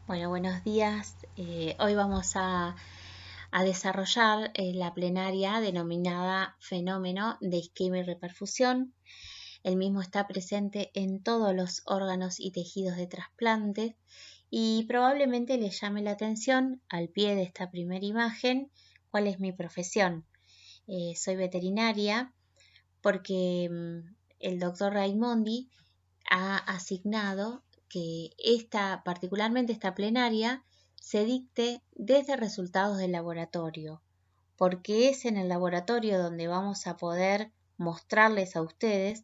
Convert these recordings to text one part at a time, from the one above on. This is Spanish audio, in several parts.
Bueno, buenos días. Hoy vamos a desarrollar la plenaria denominada fenómeno de isquemia y reperfusión. El mismo está presente en todos los órganos y tejidos de trasplante y probablemente le llame la atención al pie de esta primera imagen cuál es mi profesión. Soy veterinaria porque el doctor Raimondi ha asignado que particularmente esta plenaria, se dicte desde resultados del laboratorio, porque es en el laboratorio donde vamos a poder mostrarles a ustedes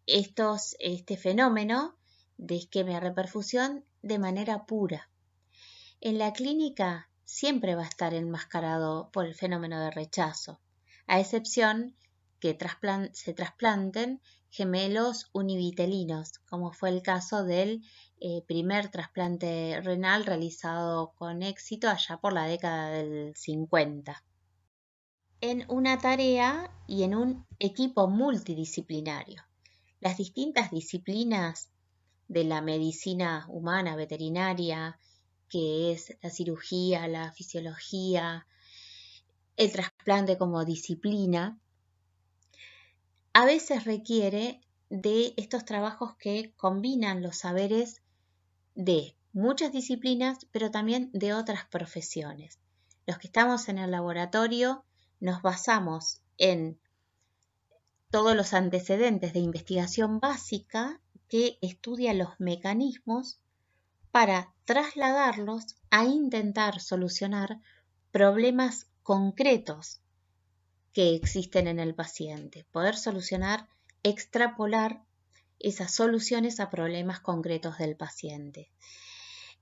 este fenómeno de isquemia reperfusión de manera pura. En la clínica siempre va a estar enmascarado por el fenómeno de rechazo, a excepción que se trasplanten gemelos univitelinos, como fue el caso del primer trasplante renal realizado con éxito allá por la década del 50, en una tarea y en un equipo multidisciplinario. Las distintas disciplinas de la medicina humana veterinaria, que es la cirugía, la fisiología, el trasplante como disciplina, a veces requiere de estos trabajos que combinan los saberes de muchas disciplinas, pero también de otras profesiones. Los que estamos en el laboratorio nos basamos en todos los antecedentes de investigación básica que estudia los mecanismos para trasladarlos a intentar solucionar problemas concretos que existen en el paciente, poder extrapolar esas soluciones a problemas concretos del paciente.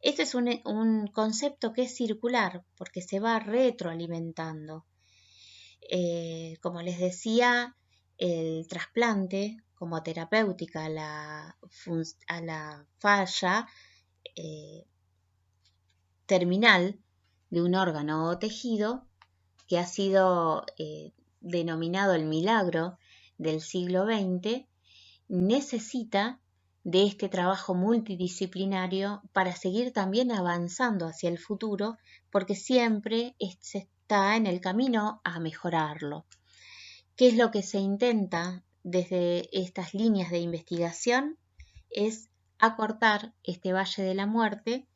Este es un concepto que es circular porque se va retroalimentando. Como les decía, el trasplante como terapéutica a la falla terminal de un órgano o tejido que ha sido denominado el milagro del siglo XX, necesita de este trabajo multidisciplinario para seguir también avanzando hacia el futuro, porque siempre se está en el camino a mejorarlo. ¿Qué es lo que se intenta desde estas líneas de investigación? Es acortar este valle de la muerte,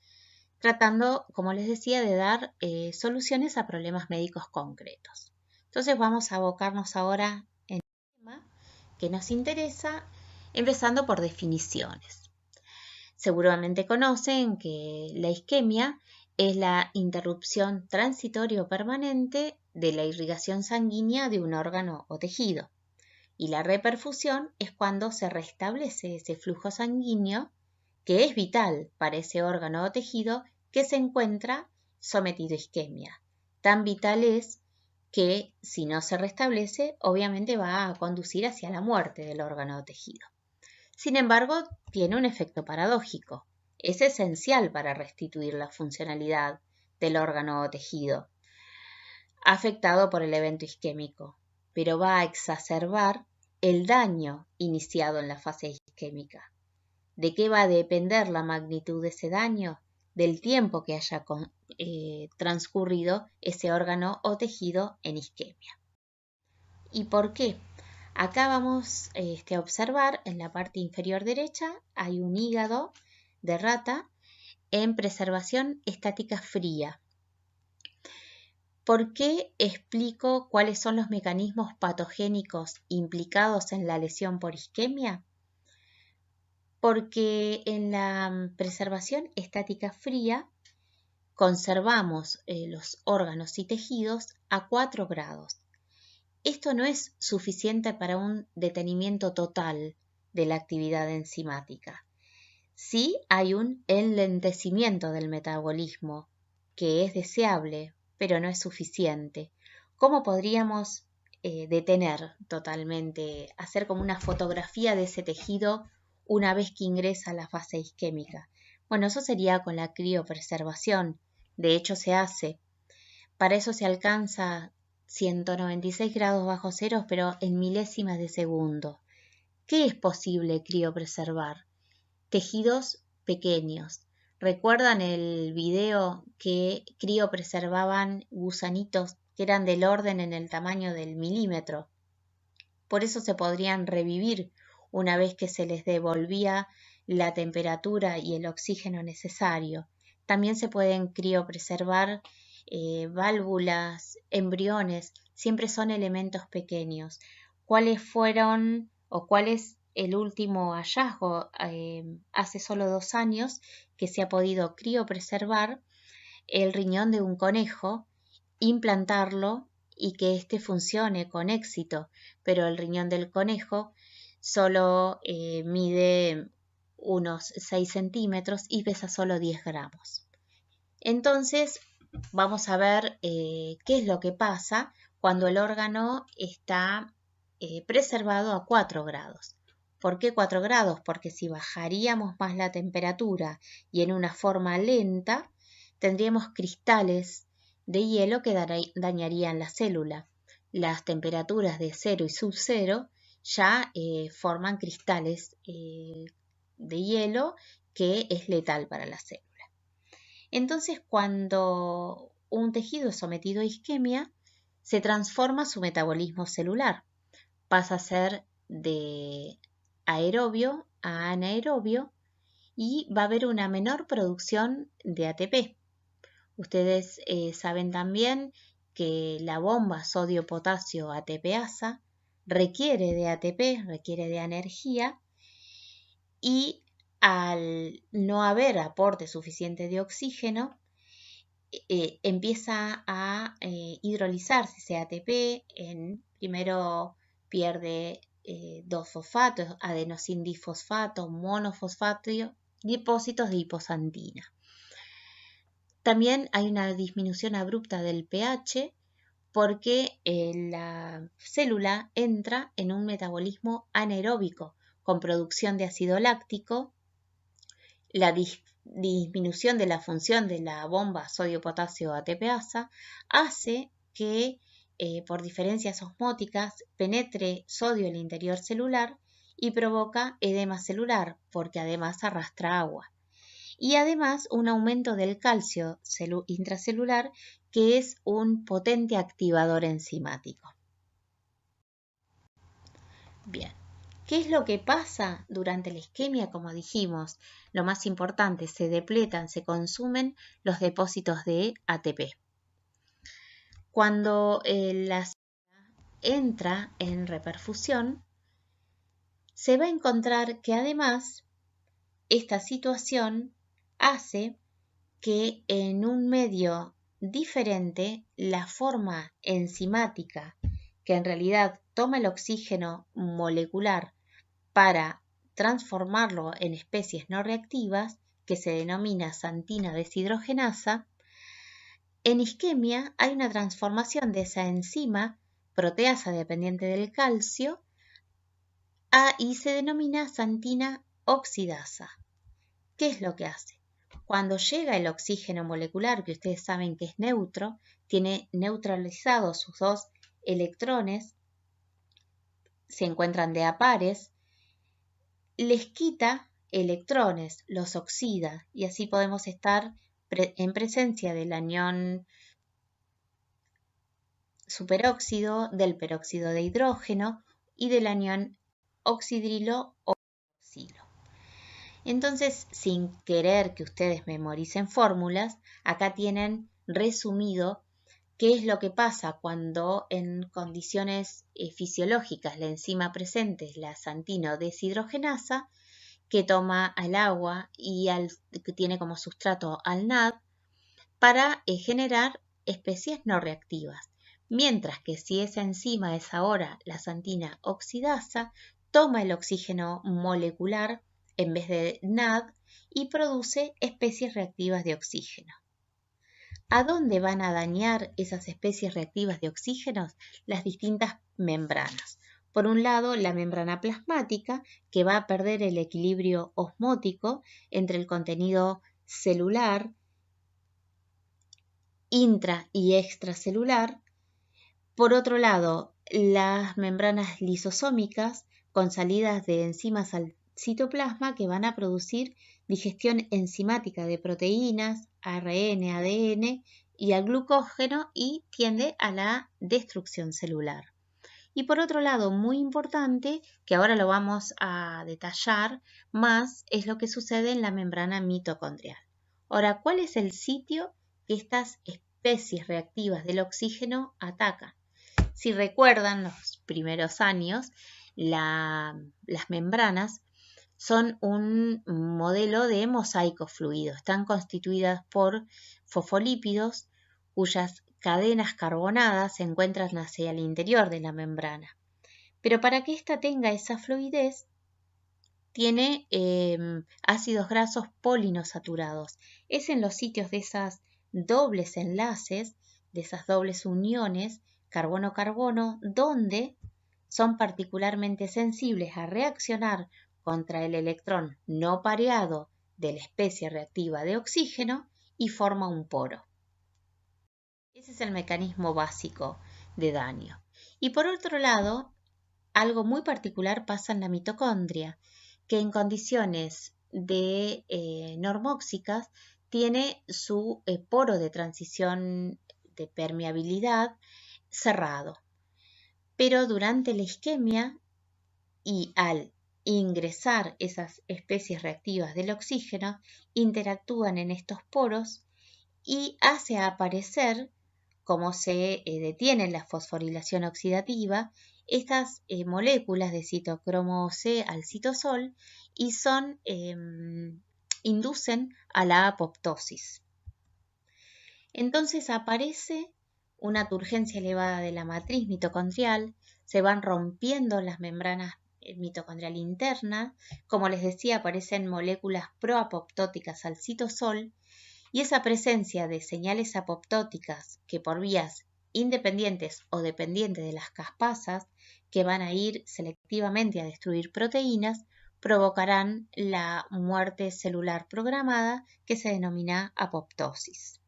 tratando, como les decía, de dar soluciones a problemas médicos concretos. Entonces vamos a abocarnos ahora en el tema que nos interesa, empezando por definiciones. Seguramente conocen que la isquemia es la interrupción transitoria o permanente de la irrigación sanguínea de un órgano o tejido. Y la reperfusión es cuando se restablece ese flujo sanguíneo que es vital para ese órgano o tejido que se encuentra sometido a isquemia. Tan vital es que si no se restablece, obviamente va a conducir hacia la muerte del órgano o tejido. Sin embargo, tiene un efecto paradójico. Es esencial para restituir la funcionalidad del órgano o tejido afectado por el evento isquémico, pero va a exacerbar el daño iniciado en la fase isquémica. ¿De qué va a depender la magnitud de ese daño? Del tiempo que haya transcurrido ese órgano o tejido en isquemia. ¿Y por qué? Acá vamos a observar en la parte inferior derecha hay un hígado de rata en preservación estática fría. ¿Por qué explico cuáles son los mecanismos patogénicos implicados en la lesión por isquemia? Porque en la preservación estática fría conservamos los órganos y tejidos a 4 grados. Esto no es suficiente para un detenimiento total de la actividad enzimática. Sí hay un enlentecimiento del metabolismo, que es deseable, pero no es suficiente. ¿Cómo podríamos detener totalmente, hacer como una fotografía de ese tejido una vez que ingresa a la fase isquémica? Bueno, eso sería con la criopreservación. De hecho, se hace. Para eso se alcanza 196 grados bajo cero, pero en milésimas de segundo. ¿Qué es posible criopreservar? Tejidos pequeños. ¿Recuerdan el video que criopreservaban gusanitos que eran del orden en el tamaño del milímetro? Por eso se podrían revivir una vez que se les devolvía la temperatura y el oxígeno necesario. También se pueden criopreservar válvulas, embriones, siempre son elementos pequeños. ¿Cuáles fueron o cuál es el último hallazgo? Hace solo 2 años que se ha podido criopreservar el riñón de un conejo, implantarlo y que éste funcione con éxito, pero el riñón del conejo solo mide unos 6 centímetros y pesa solo 10 gramos. Entonces, vamos a ver qué es lo que pasa cuando el órgano está preservado a 4 grados. ¿Por qué 4 grados? Porque si bajaríamos más la temperatura y en una forma lenta, tendríamos cristales de hielo que dañarían la célula. Las temperaturas de 0 y sub-0 ya forman cristales de hielo que es letal para la célula. Entonces, cuando un tejido es sometido a isquemia, se transforma su metabolismo celular. Pasa a ser de aerobio a anaerobio y va a haber una menor producción de ATP. Ustedes saben también que la bomba sodio-potasio ATPasa requiere de ATP, requiere de energía, y al no haber aporte suficiente de oxígeno, empieza a hidrolizarse ese ATP, primero pierde 2 fosfatos, adenosindifosfato, monofosfato, depósitos de hiposantina. También hay una disminución abrupta del pH porque la célula entra en un metabolismo anaeróbico con producción de ácido láctico. La disminución de la función de la bomba sodio-potasio ATPasa hace que por diferencias osmóticas penetre sodio al interior celular y provoca edema celular porque además arrastra agua. Y además un aumento del calcio intracelular, que es un potente activador enzimático. Bien, ¿qué es lo que pasa durante la isquemia? Como dijimos, lo más importante, se depletan, se consumen los depósitos de ATP. Cuando la célula entra en reperfusión, se va a encontrar que además esta situación hace que en un medio diferente la forma enzimática que en realidad toma el oxígeno molecular para transformarlo en especies no reactivas, que se denomina xantina deshidrogenasa, en isquemia hay una transformación de esa enzima, proteasa dependiente del calcio, y se denomina xantina oxidasa. ¿Qué es lo que hace? Cuando llega el oxígeno molecular, que ustedes saben que es neutro, tiene neutralizados sus 2 electrones, se encuentran de a pares, les quita electrones, los oxida, y así podemos estar en presencia del anión superóxido, del peróxido de hidrógeno y del anión oxidrilo o oxilo. Entonces, sin querer que ustedes memoricen fórmulas, acá tienen resumido qué es lo que pasa cuando en condiciones fisiológicas la enzima presente es la xantino deshidrogenasa, que toma al agua y que tiene como sustrato al NAD para generar especies no reactivas. Mientras que si esa enzima es ahora la xantina oxidasa, toma el oxígeno molecular en vez de NAD y produce especies reactivas de oxígeno. ¿A dónde van a dañar esas especies reactivas de oxígeno? Las distintas membranas. Por un lado, la membrana plasmática, que va a perder el equilibrio osmótico entre el contenido celular, intra y extracelular. Por otro lado, las membranas lisosómicas con salidas de enzimas al citoplasma que van a producir digestión enzimática de proteínas, ARN, ADN y al glucógeno y tiende a la destrucción celular. Y por otro lado, muy importante, que ahora lo vamos a detallar más, es lo que sucede en la membrana mitocondrial. Ahora, ¿cuál es el sitio que estas especies reactivas del oxígeno atacan? Si recuerdan los primeros años, las membranas son un modelo de mosaico fluido. Están constituidas por fosfolípidos cuyas cadenas carbonadas se encuentran hacia el interior de la membrana. Pero para que ésta tenga esa fluidez, tiene ácidos grasos poliinsaturados. Es en los sitios de esas dobles enlaces, de esas dobles uniones, carbono-carbono, donde son particularmente sensibles a reaccionar contra el electrón no pareado de la especie reactiva de oxígeno y forma un poro. Ese es el mecanismo básico de daño. Y por otro lado, algo muy particular pasa en la mitocondria, que en condiciones de normóxicas tiene su poro de transición de permeabilidad cerrado. Pero durante la isquemia y al ingresar esas especies reactivas del oxígeno, interactúan en estos poros y hace aparecer, como se detiene la fosforilación oxidativa, estas moléculas de citocromo C al citosol y inducen a la apoptosis. Entonces aparece una turgencia elevada de la matriz mitocondrial, se van rompiendo las membranas mitocondrial interna, como les decía, aparecen moléculas proapoptóticas al citosol, y esa presencia de señales apoptóticas que por vías independientes o dependientes de las caspasas, que van a ir selectivamente a destruir proteínas, provocarán la muerte celular programada que se denomina apoptosis.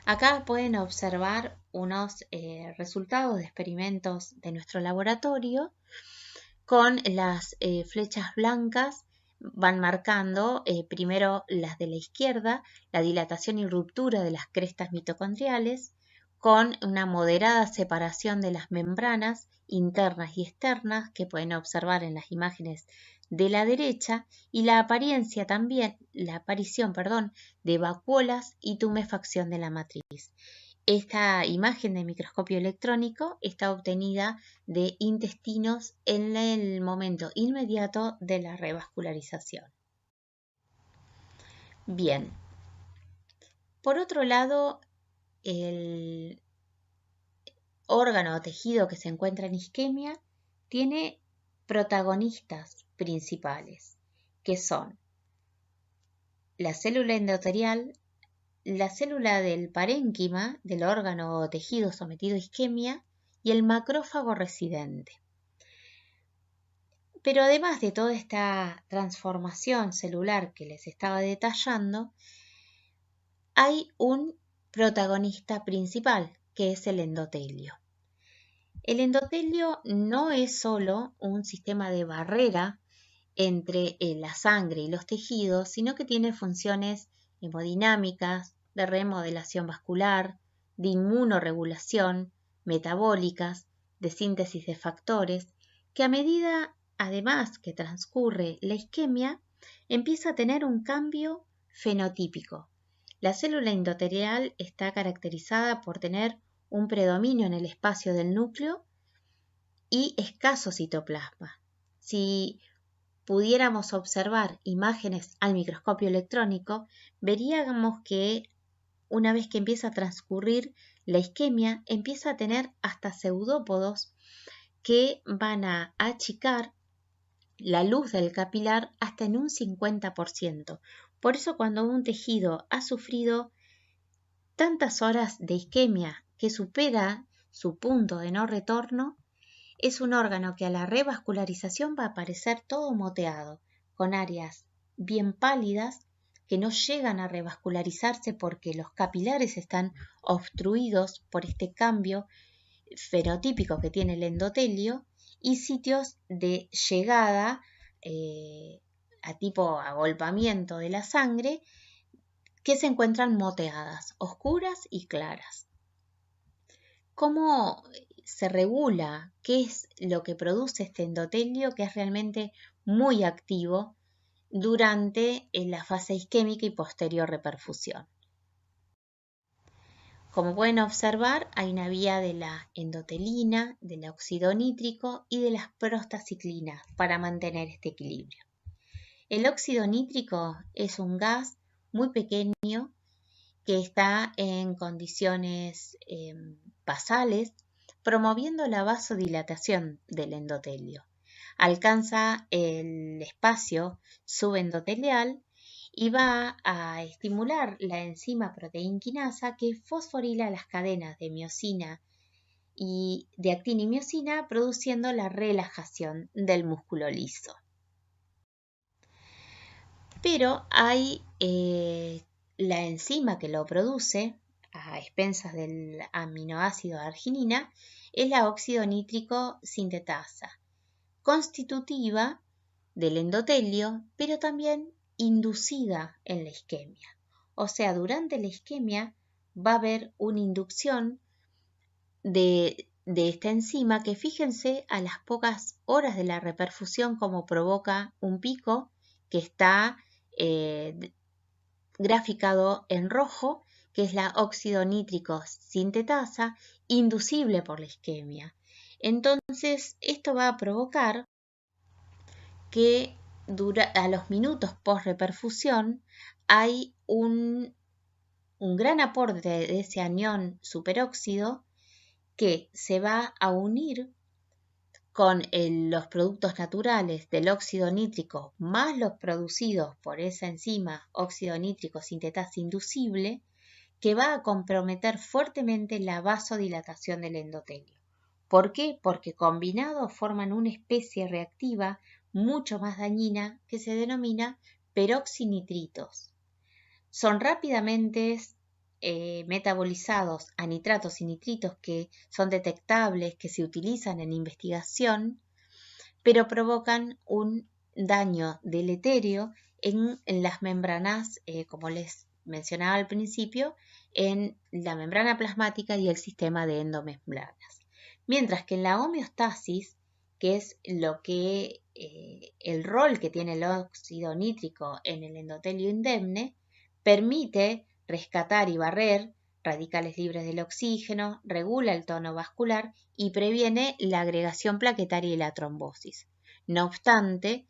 Acá pueden observar unos resultados de experimentos de nuestro laboratorio con las flechas blancas. Van marcando primero las de la izquierda, la dilatación y ruptura de las crestas mitocondriales, con una moderada separación de las membranas internas y externas que pueden observar en las imágenes de la derecha, y la aparición de vacuolas y tumefacción de la matriz. Esta imagen de microscopio electrónico está obtenida de intestinos en el momento inmediato de la revascularización. Bien, por otro lado, el órgano o tejido que se encuentra en isquemia tiene protagonistas principales, que son la célula endotelial, la célula del parénquima del órgano o tejido sometido a isquemia y el macrófago residente. Pero además de toda esta transformación celular que les estaba detallando, hay un protagonista principal, que es el endotelio. El endotelio no es solo un sistema de barrera entre la sangre y los tejidos, sino que tiene funciones hemodinámicas, de remodelación vascular, de inmunorregulación, metabólicas, de síntesis de factores, que a medida, además, que transcurre la isquemia, empieza a tener un cambio fenotípico. La célula endotelial está caracterizada por tener un predominio en el espacio del núcleo y escaso citoplasma. Si pudiéramos observar imágenes al microscopio electrónico, veríamos que una vez que empieza a transcurrir la isquemia, empieza a tener hasta pseudópodos que van a achicar la luz del capilar hasta en un 50%. Por eso cuando un tejido ha sufrido tantas horas de isquemia que supera su punto de no retorno, es un órgano que a la revascularización va a aparecer todo moteado, con áreas bien pálidas que no llegan a revascularizarse porque los capilares están obstruidos por este cambio fenotípico que tiene el endotelio, y sitios de llegada a tipo agolpamiento de la sangre que se encuentran moteadas, oscuras y claras. ¿Cómo se regula qué es lo que produce este endotelio, que es realmente muy activo durante la fase isquémica y posterior reperfusión? Como pueden observar, hay una vía de la endotelina, del óxido nítrico y de las prostaciclinas para mantener este equilibrio. El óxido nítrico es un gas muy pequeño que está en condiciones basales, promoviendo la vasodilatación del endotelio. Alcanza el espacio subendotelial y va a estimular la enzima proteinquinasa que fosforila las cadenas de miosina y de actina y miosina, produciendo la relajación del músculo liso. Pero hay la enzima que lo produce, a expensas del aminoácido arginina, es la óxido nítrico sintetasa, constitutiva del endotelio, pero también inducida en la isquemia. O sea, durante la isquemia va a haber una inducción de esta enzima que, fíjense, a las pocas horas de la reperfusión como provoca un pico que está graficado en rojo, que es la óxido nítrico sintetasa, inducible por la isquemia. Entonces, esto va a provocar que a los minutos post reperfusión hay un gran aporte de ese anión superóxido que se va a unir con los productos naturales del óxido nítrico más los producidos por esa enzima óxido nítrico sintetasa inducible, que va a comprometer fuertemente la vasodilatación del endotelio. ¿Por qué? Porque combinados forman una especie reactiva mucho más dañina que se denomina peroxinitritos. Son rápidamente metabolizados a nitratos y nitritos que son detectables, que se utilizan en investigación, pero provocan un daño deleterio en las membranas, como les mencionaba al principio, en la membrana plasmática y el sistema de endomembranas. Mientras que en la homeostasis, que es el rol que tiene el óxido nítrico en el endotelio indemne, permite rescatar y barrer radicales libres del oxígeno, regula el tono vascular y previene la agregación plaquetaria y la trombosis. No obstante,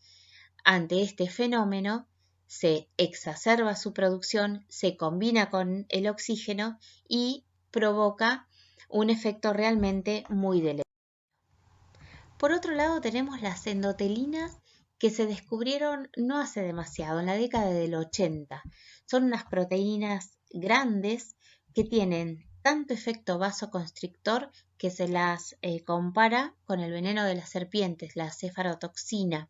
ante este fenómeno se exacerba su producción, se combina con el oxígeno y provoca un efecto realmente muy deletéreo. Por otro lado, tenemos las endotelinas, que se descubrieron no hace demasiado, en la década del 80. Son unas proteínas grandes que tienen tanto efecto vasoconstrictor que se las compara con el veneno de las serpientes, la cefarotoxina.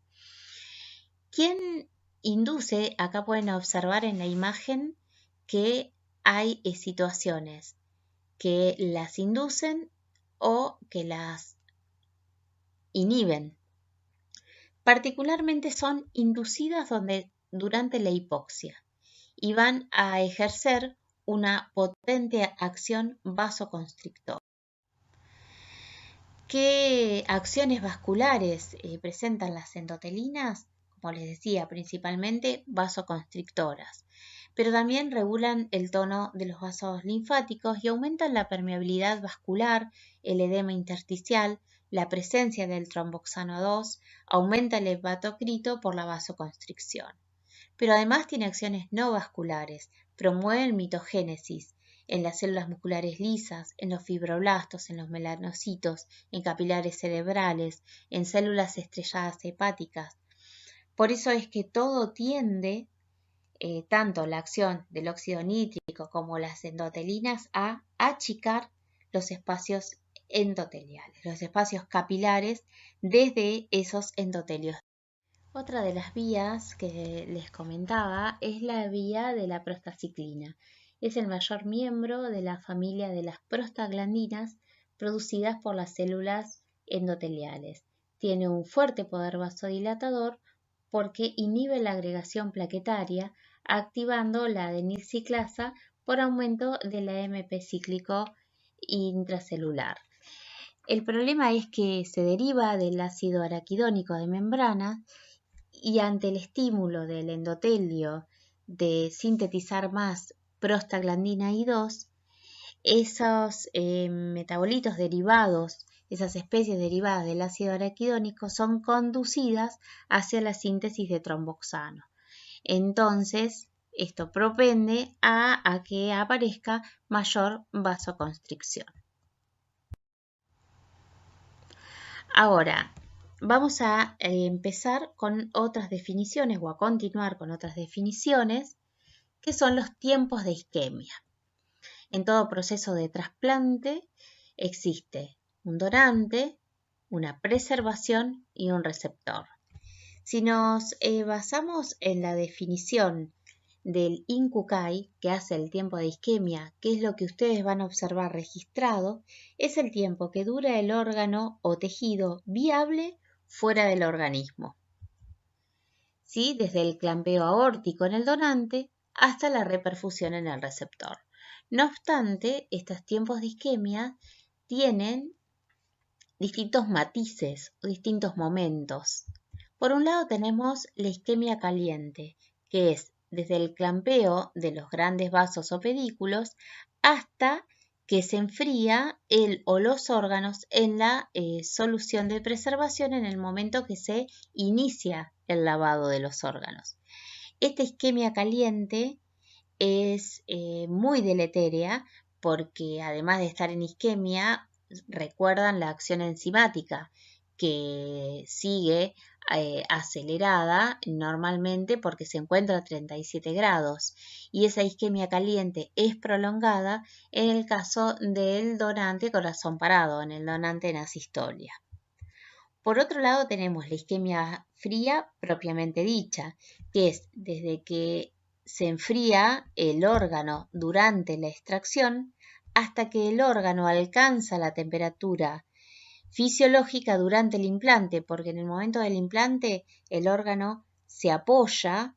¿Quién induce? Acá pueden observar en la imagen que hay situaciones que las inducen o que las inhiben. Particularmente son inducidas durante la hipoxia y van a ejercer una potente acción vasoconstrictora. ¿Qué acciones vasculares presentan las endotelinas? Como les decía, principalmente vasoconstrictoras, pero también regulan el tono de los vasos linfáticos y aumentan la permeabilidad vascular, el edema intersticial, la presencia del tromboxano 2, aumenta el hematocrito por la vasoconstricción. Pero además tiene acciones no vasculares, promueven mitogénesis en las células musculares lisas, en los fibroblastos, en los melanocitos, en capilares cerebrales, en células estrelladas hepáticas. Por eso es que todo tiende, tanto la acción del óxido nítrico como las endotelinas, a achicar los espacios endoteliales, los espacios capilares desde esos endotelios. Otra de las vías que les comentaba es la vía de la prostaciclina. Es el mayor miembro de la familia de las prostaglandinas producidas por las células endoteliales. Tiene un fuerte poder vasodilatador porque inhibe la agregación plaquetaria, activando la adenilciclasa por aumento del AMP cíclico intracelular. El problema es que se deriva del ácido araquidónico de membrana y ante el estímulo del endotelio de sintetizar más prostaglandina I2, esos metabolitos derivados, esas especies derivadas del ácido araquidónico son conducidas hacia la síntesis de tromboxano. Entonces, esto propende a que aparezca mayor vasoconstricción. Ahora, vamos a empezar con otras definiciones o a continuar con otras definiciones que son los tiempos de isquemia. En todo proceso de trasplante existe un donante, una preservación y un receptor. Si nos basamos en la definición del INCUCAI, que hace el tiempo de isquemia, que es lo que ustedes van a observar registrado, es el tiempo que dura el órgano o tejido viable fuera del organismo. ¿Sí? Desde el clampeo aórtico en el donante hasta la reperfusión en el receptor. No obstante, estos tiempos de isquemia tienen distintos matices o distintos momentos. Por un lado tenemos la isquemia caliente, que es desde el clampeo de los grandes vasos o pedículos hasta que se enfría el o los órganos en la solución de preservación en el momento que se inicia el lavado de los órganos. Esta isquemia caliente es muy deletérea porque además de estar en isquemia, recuerdan la acción enzimática que sigue acelerada normalmente porque se encuentra a 37 grados y esa isquemia caliente es prolongada en el caso del donante corazón parado, en el donante en asistolia. Por otro lado tenemos la isquemia fría propiamente dicha, que es desde que se enfría el órgano durante la extracción hasta que el órgano alcanza la temperatura fisiológica durante el implante, porque en el momento del implante el órgano se apoya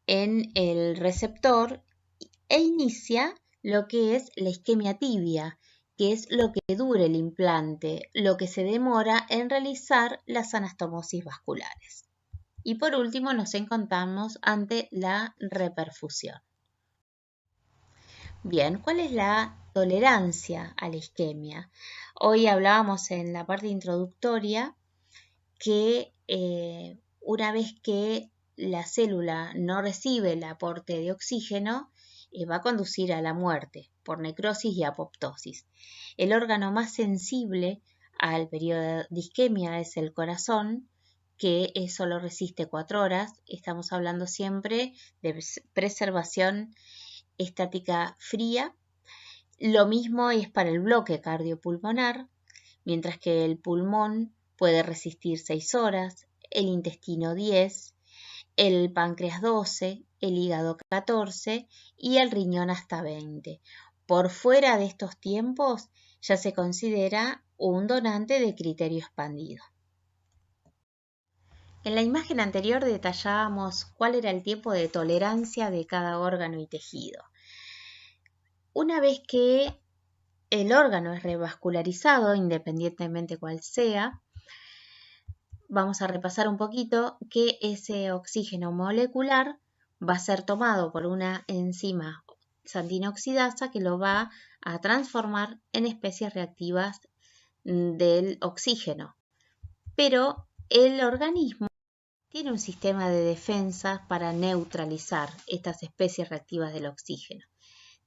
en el receptor e inicia lo que es la isquemia tibia, que es lo que dura el implante, lo que se demora en realizar las anastomosis vasculares. Y por último nos encontramos ante la reperfusión. Bien, ¿cuál es la tolerancia a la isquemia? Hoy hablábamos en la parte introductoria que una vez que la célula no recibe el aporte de oxígeno, va a conducir a la muerte por necrosis y apoptosis. El órgano más sensible al periodo de isquemia es el corazón, que solo resiste 4 horas. Estamos hablando siempre de preservación estática fría. Lo mismo es para el bloque cardiopulmonar, mientras que el pulmón puede resistir 6 horas, el intestino 10, el páncreas 12, el hígado 14 y el riñón hasta 20. Por fuera de estos tiempos ya se considera un donante de criterio expandido. En la imagen anterior detallábamos cuál era el tiempo de tolerancia de cada órgano y tejido. Una vez que el órgano es revascularizado, independientemente cuál sea, vamos a repasar un poquito que ese oxígeno molecular va a ser tomado por una enzima xantina oxidasa que lo va a transformar en especies reactivas del oxígeno. Pero el organismo tiene un sistema de defensa para neutralizar estas especies reactivas del oxígeno,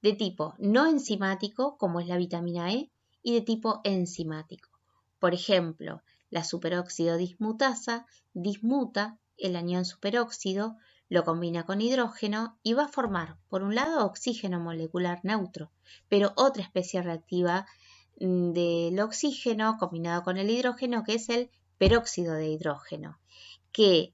de tipo no enzimático, como es la vitamina E, y de tipo enzimático. Por ejemplo, la superóxido dismutasa dismuta el anión superóxido, lo combina con hidrógeno y va a formar, por un lado, oxígeno molecular neutro, pero otra especie reactiva del oxígeno combinado con el hidrógeno, que es el peróxido de hidrógeno, que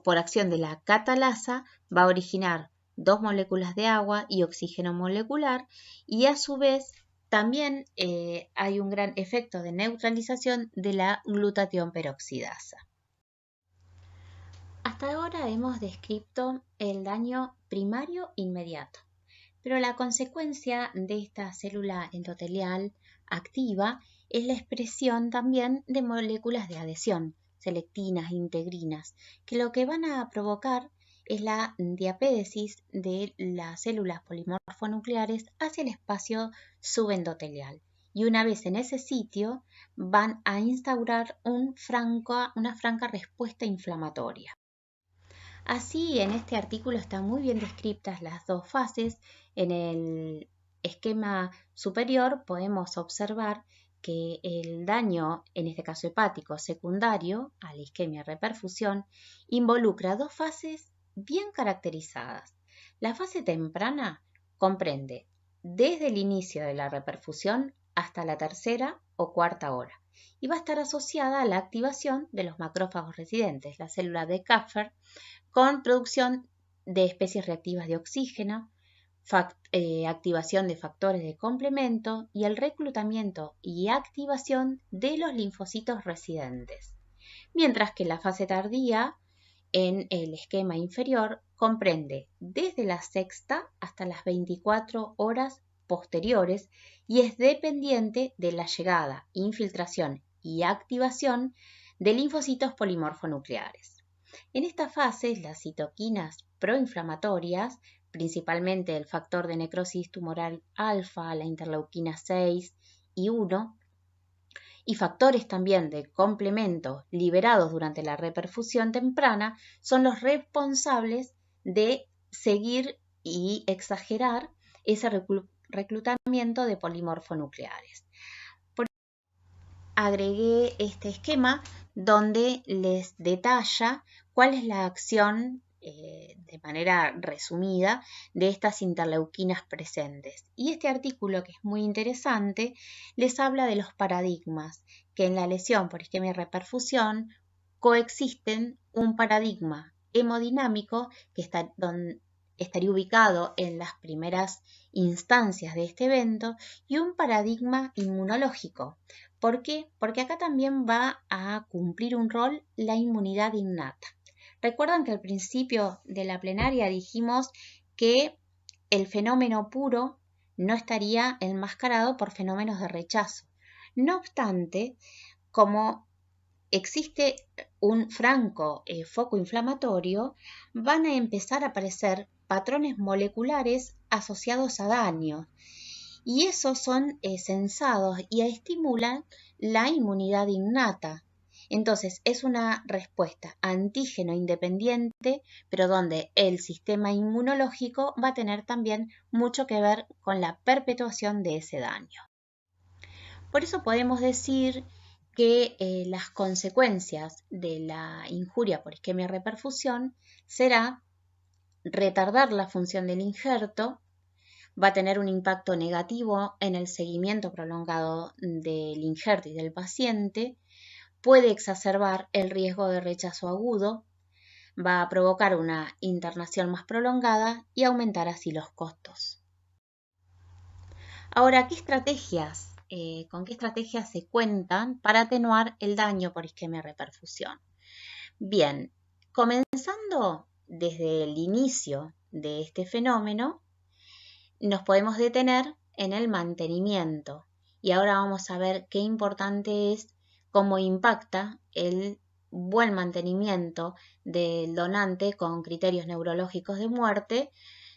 por acción de la catalasa va a originar 2 moléculas de agua y oxígeno molecular, y a su vez también hay un gran efecto de neutralización de la glutatión peroxidasa. Hasta ahora hemos descrito el daño primario inmediato, pero la consecuencia de esta célula endotelial activa es la expresión también de moléculas de adhesión, selectinas e integrinas, que lo que van a provocar es la diapédesis de las células polimorfonucleares hacia el espacio subendotelial. Y una vez en ese sitio van a instaurar una franca respuesta inflamatoria. Así, en este artículo están muy bien descritas las dos fases. En el esquema superior podemos observar que el daño, en este caso hepático secundario a la isquemia-reperfusión, involucra dos fases bien caracterizadas. La fase temprana comprende desde el inicio de la reperfusión hasta la tercera o cuarta hora y va a estar asociada a la activación de los macrófagos residentes, la célula de Kupffer, con producción de especies reactivas de oxígeno, activación de factores de complemento y el reclutamiento y activación de los linfocitos residentes. Mientras que la fase tardía, en el esquema inferior, comprende desde la sexta hasta las 24 horas posteriores y es dependiente de la llegada, infiltración y activación de linfocitos polimorfonucleares. En esta fase, las citoquinas proinflamatorias, principalmente el factor de necrosis tumoral alfa, la interleuquina 6 y 1, y factores también de complemento liberados durante la reperfusión temprana, son los responsables de seguir y exagerar ese reclutamiento de polimorfonucleares. Agregué este esquema donde les detalla cuál es la acción de manera resumida de estas interleuquinas presentes. Y este artículo, que es muy interesante, les habla de los paradigmas que en la lesión por isquemia y reperfusión coexisten un paradigma hemodinámico que estaría ubicado en las primeras instancias de este evento y un paradigma inmunológico. ¿Por qué? Porque acá también va a cumplir un rol la inmunidad innata. Recuerdan que al principio de la plenaria dijimos que el fenómeno puro no estaría enmascarado por fenómenos de rechazo. No obstante, como existe un franco foco inflamatorio, van a empezar a aparecer patrones moleculares asociados a daño. Y esos son censados y estimulan la inmunidad innata. Entonces, es una respuesta antígeno independiente, pero donde el sistema inmunológico va a tener también mucho que ver con la perpetuación de ese daño. Por eso podemos decir que las consecuencias de la injuria por isquemia reperfusión será retardar la función del injerto, va a tener un impacto negativo en el seguimiento prolongado del injerto y del paciente, puede exacerbar el riesgo de rechazo agudo, va a provocar una internación más prolongada y aumentar así los costos. Ahora, ¿con qué estrategias se cuentan para atenuar el daño por isquemia reperfusión? Bien, comenzando desde el inicio de este fenómeno, nos podemos detener en el mantenimiento y ahora vamos a ver qué importante es cómo impacta el buen mantenimiento del donante con criterios neurológicos de muerte,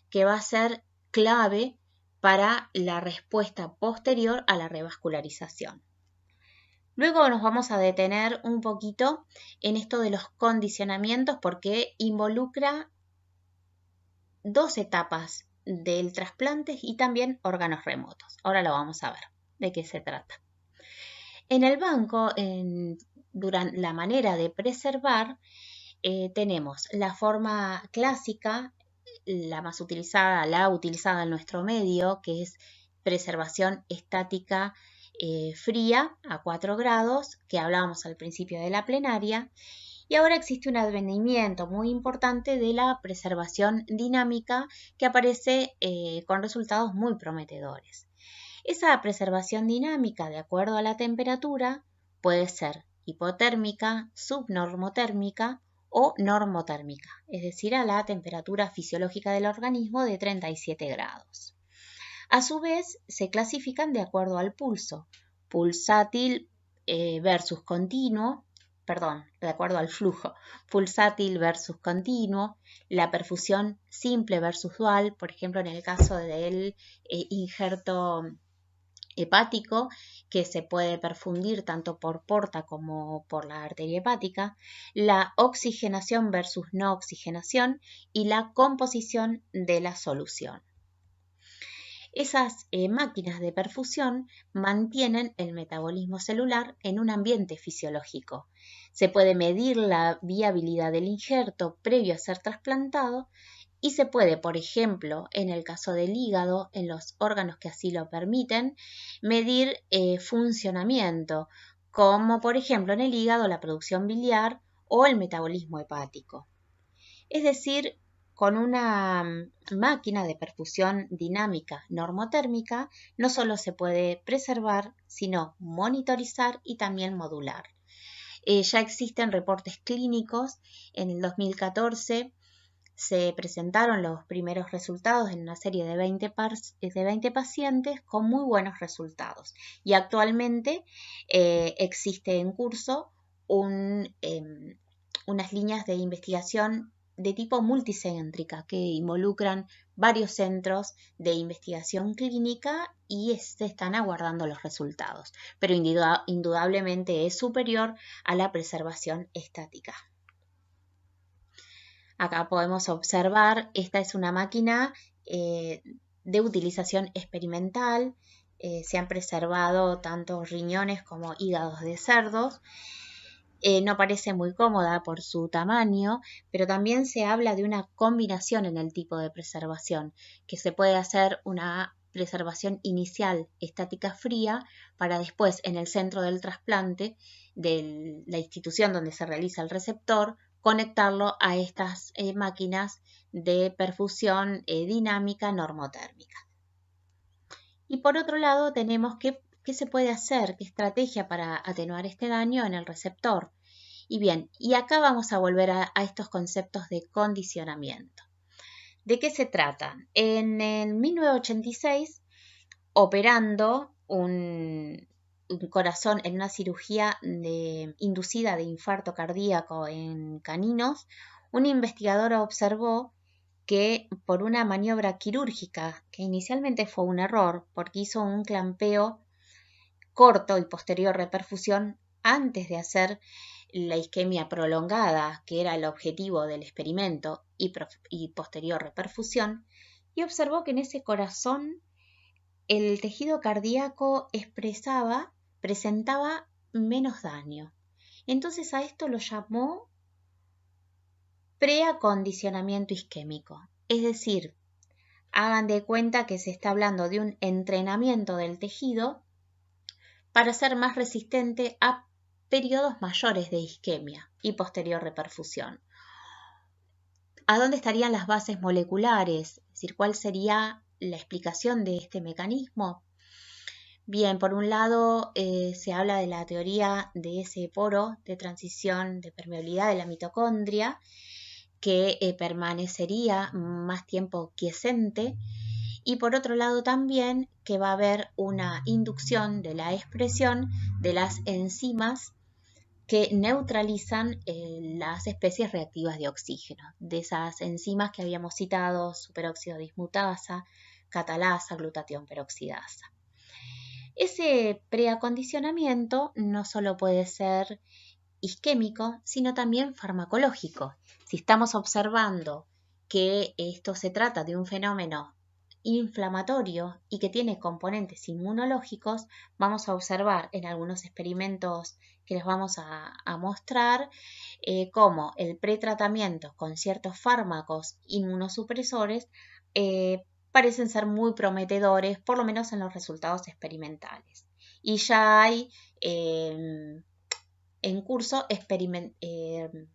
que va a ser clave para la respuesta posterior a la revascularización. Luego nos vamos a detener un poquito en esto de los condicionamientos porque involucra dos etapas del trasplante y también órganos remotos. Ahora lo vamos a ver de qué se trata. En el banco, durante la manera de preservar, tenemos la forma clásica, la más utilizada, la utilizada en nuestro medio, que es preservación estática fría a 4 grados, que hablábamos al principio de la plenaria. Y ahora existe un advenimiento muy importante de la preservación dinámica que aparece con resultados muy prometedores. Esa preservación dinámica, de acuerdo a la temperatura, puede ser hipotérmica, subnormotérmica o normotérmica, es decir, a la temperatura fisiológica del organismo de 37 grados. A su vez, se clasifican de acuerdo al pulso, pulsátil versus continuo, de acuerdo al flujo, pulsátil versus continuo, la perfusión simple versus dual, por ejemplo, en el caso del injerto hepático, que se puede perfundir tanto por porta como por la arteria hepática, la oxigenación versus no oxigenación y la composición de la solución. Esas máquinas de perfusión mantienen el metabolismo celular en un ambiente fisiológico. Se puede medir la viabilidad del injerto previo a ser trasplantado y se puede, por ejemplo, en el caso del hígado, en los órganos que así lo permiten, medir funcionamiento, como por ejemplo en el hígado la producción biliar o el metabolismo hepático. Es decir, con una máquina de perfusión dinámica normotérmica no solo se puede preservar, sino monitorizar y también modular. Ya existen reportes clínicos. En el 2014 se presentaron los primeros resultados en una serie de 20 pacientes con muy buenos resultados. Y actualmente existe en curso unas líneas de investigación de tipo multicéntrica que involucran varios centros de investigación clínica y se están aguardando los resultados, pero indudablemente es superior a la preservación estática. Acá podemos observar, esta es una máquina de utilización experimental, se han preservado tanto riñones como hígados de cerdos. No parece muy cómoda por su tamaño, pero también se habla de una combinación en el tipo de preservación, que se puede hacer una preservación inicial estática fría para después en el centro del trasplante de la institución donde se realiza el receptor, conectarlo a estas máquinas de perfusión dinámica normotérmica. Y por otro lado tenemos ¿qué se puede hacer? ¿Qué estrategia para atenuar este daño en el receptor? Y bien, y acá vamos a volver a estos conceptos de condicionamiento. ¿De qué se trata? En el 1986, operando un corazón en una cirugía inducida de infarto cardíaco en caninos, un investigador observó que por una maniobra quirúrgica, que inicialmente fue un error porque hizo un clampeo corto y posterior reperfusión antes de hacer la isquemia prolongada, que era el objetivo del experimento, y posterior reperfusión, y observó que en ese corazón el tejido cardíaco presentaba menos daño. Entonces a esto lo llamó preacondicionamiento isquémico, es decir, hagan de cuenta que se está hablando de un entrenamiento del tejido para ser más resistente a periodos mayores de isquemia y posterior reperfusión. ¿A dónde estarían las bases moleculares? Es decir, ¿cuál sería la explicación de este mecanismo? Bien, por un lado se habla de la teoría de ese poro de transición de permeabilidad de la mitocondria que permanecería más tiempo quiescente, y por otro lado también que va a haber una inducción de la expresión de las enzimas que neutralizan las especies reactivas de oxígeno, de esas enzimas que habíamos citado, superóxido dismutasa, catalasa, glutatión peroxidasa. Ese preacondicionamiento no solo puede ser isquémico, sino también farmacológico. Si estamos observando que esto se trata de un fenómeno inflamatorio y que tiene componentes inmunológicos, vamos a observar en algunos experimentos que les vamos a mostrar cómo el pretratamiento con ciertos fármacos inmunosupresores parecen ser muy prometedores, por lo menos en los resultados experimentales. Y ya hay en curso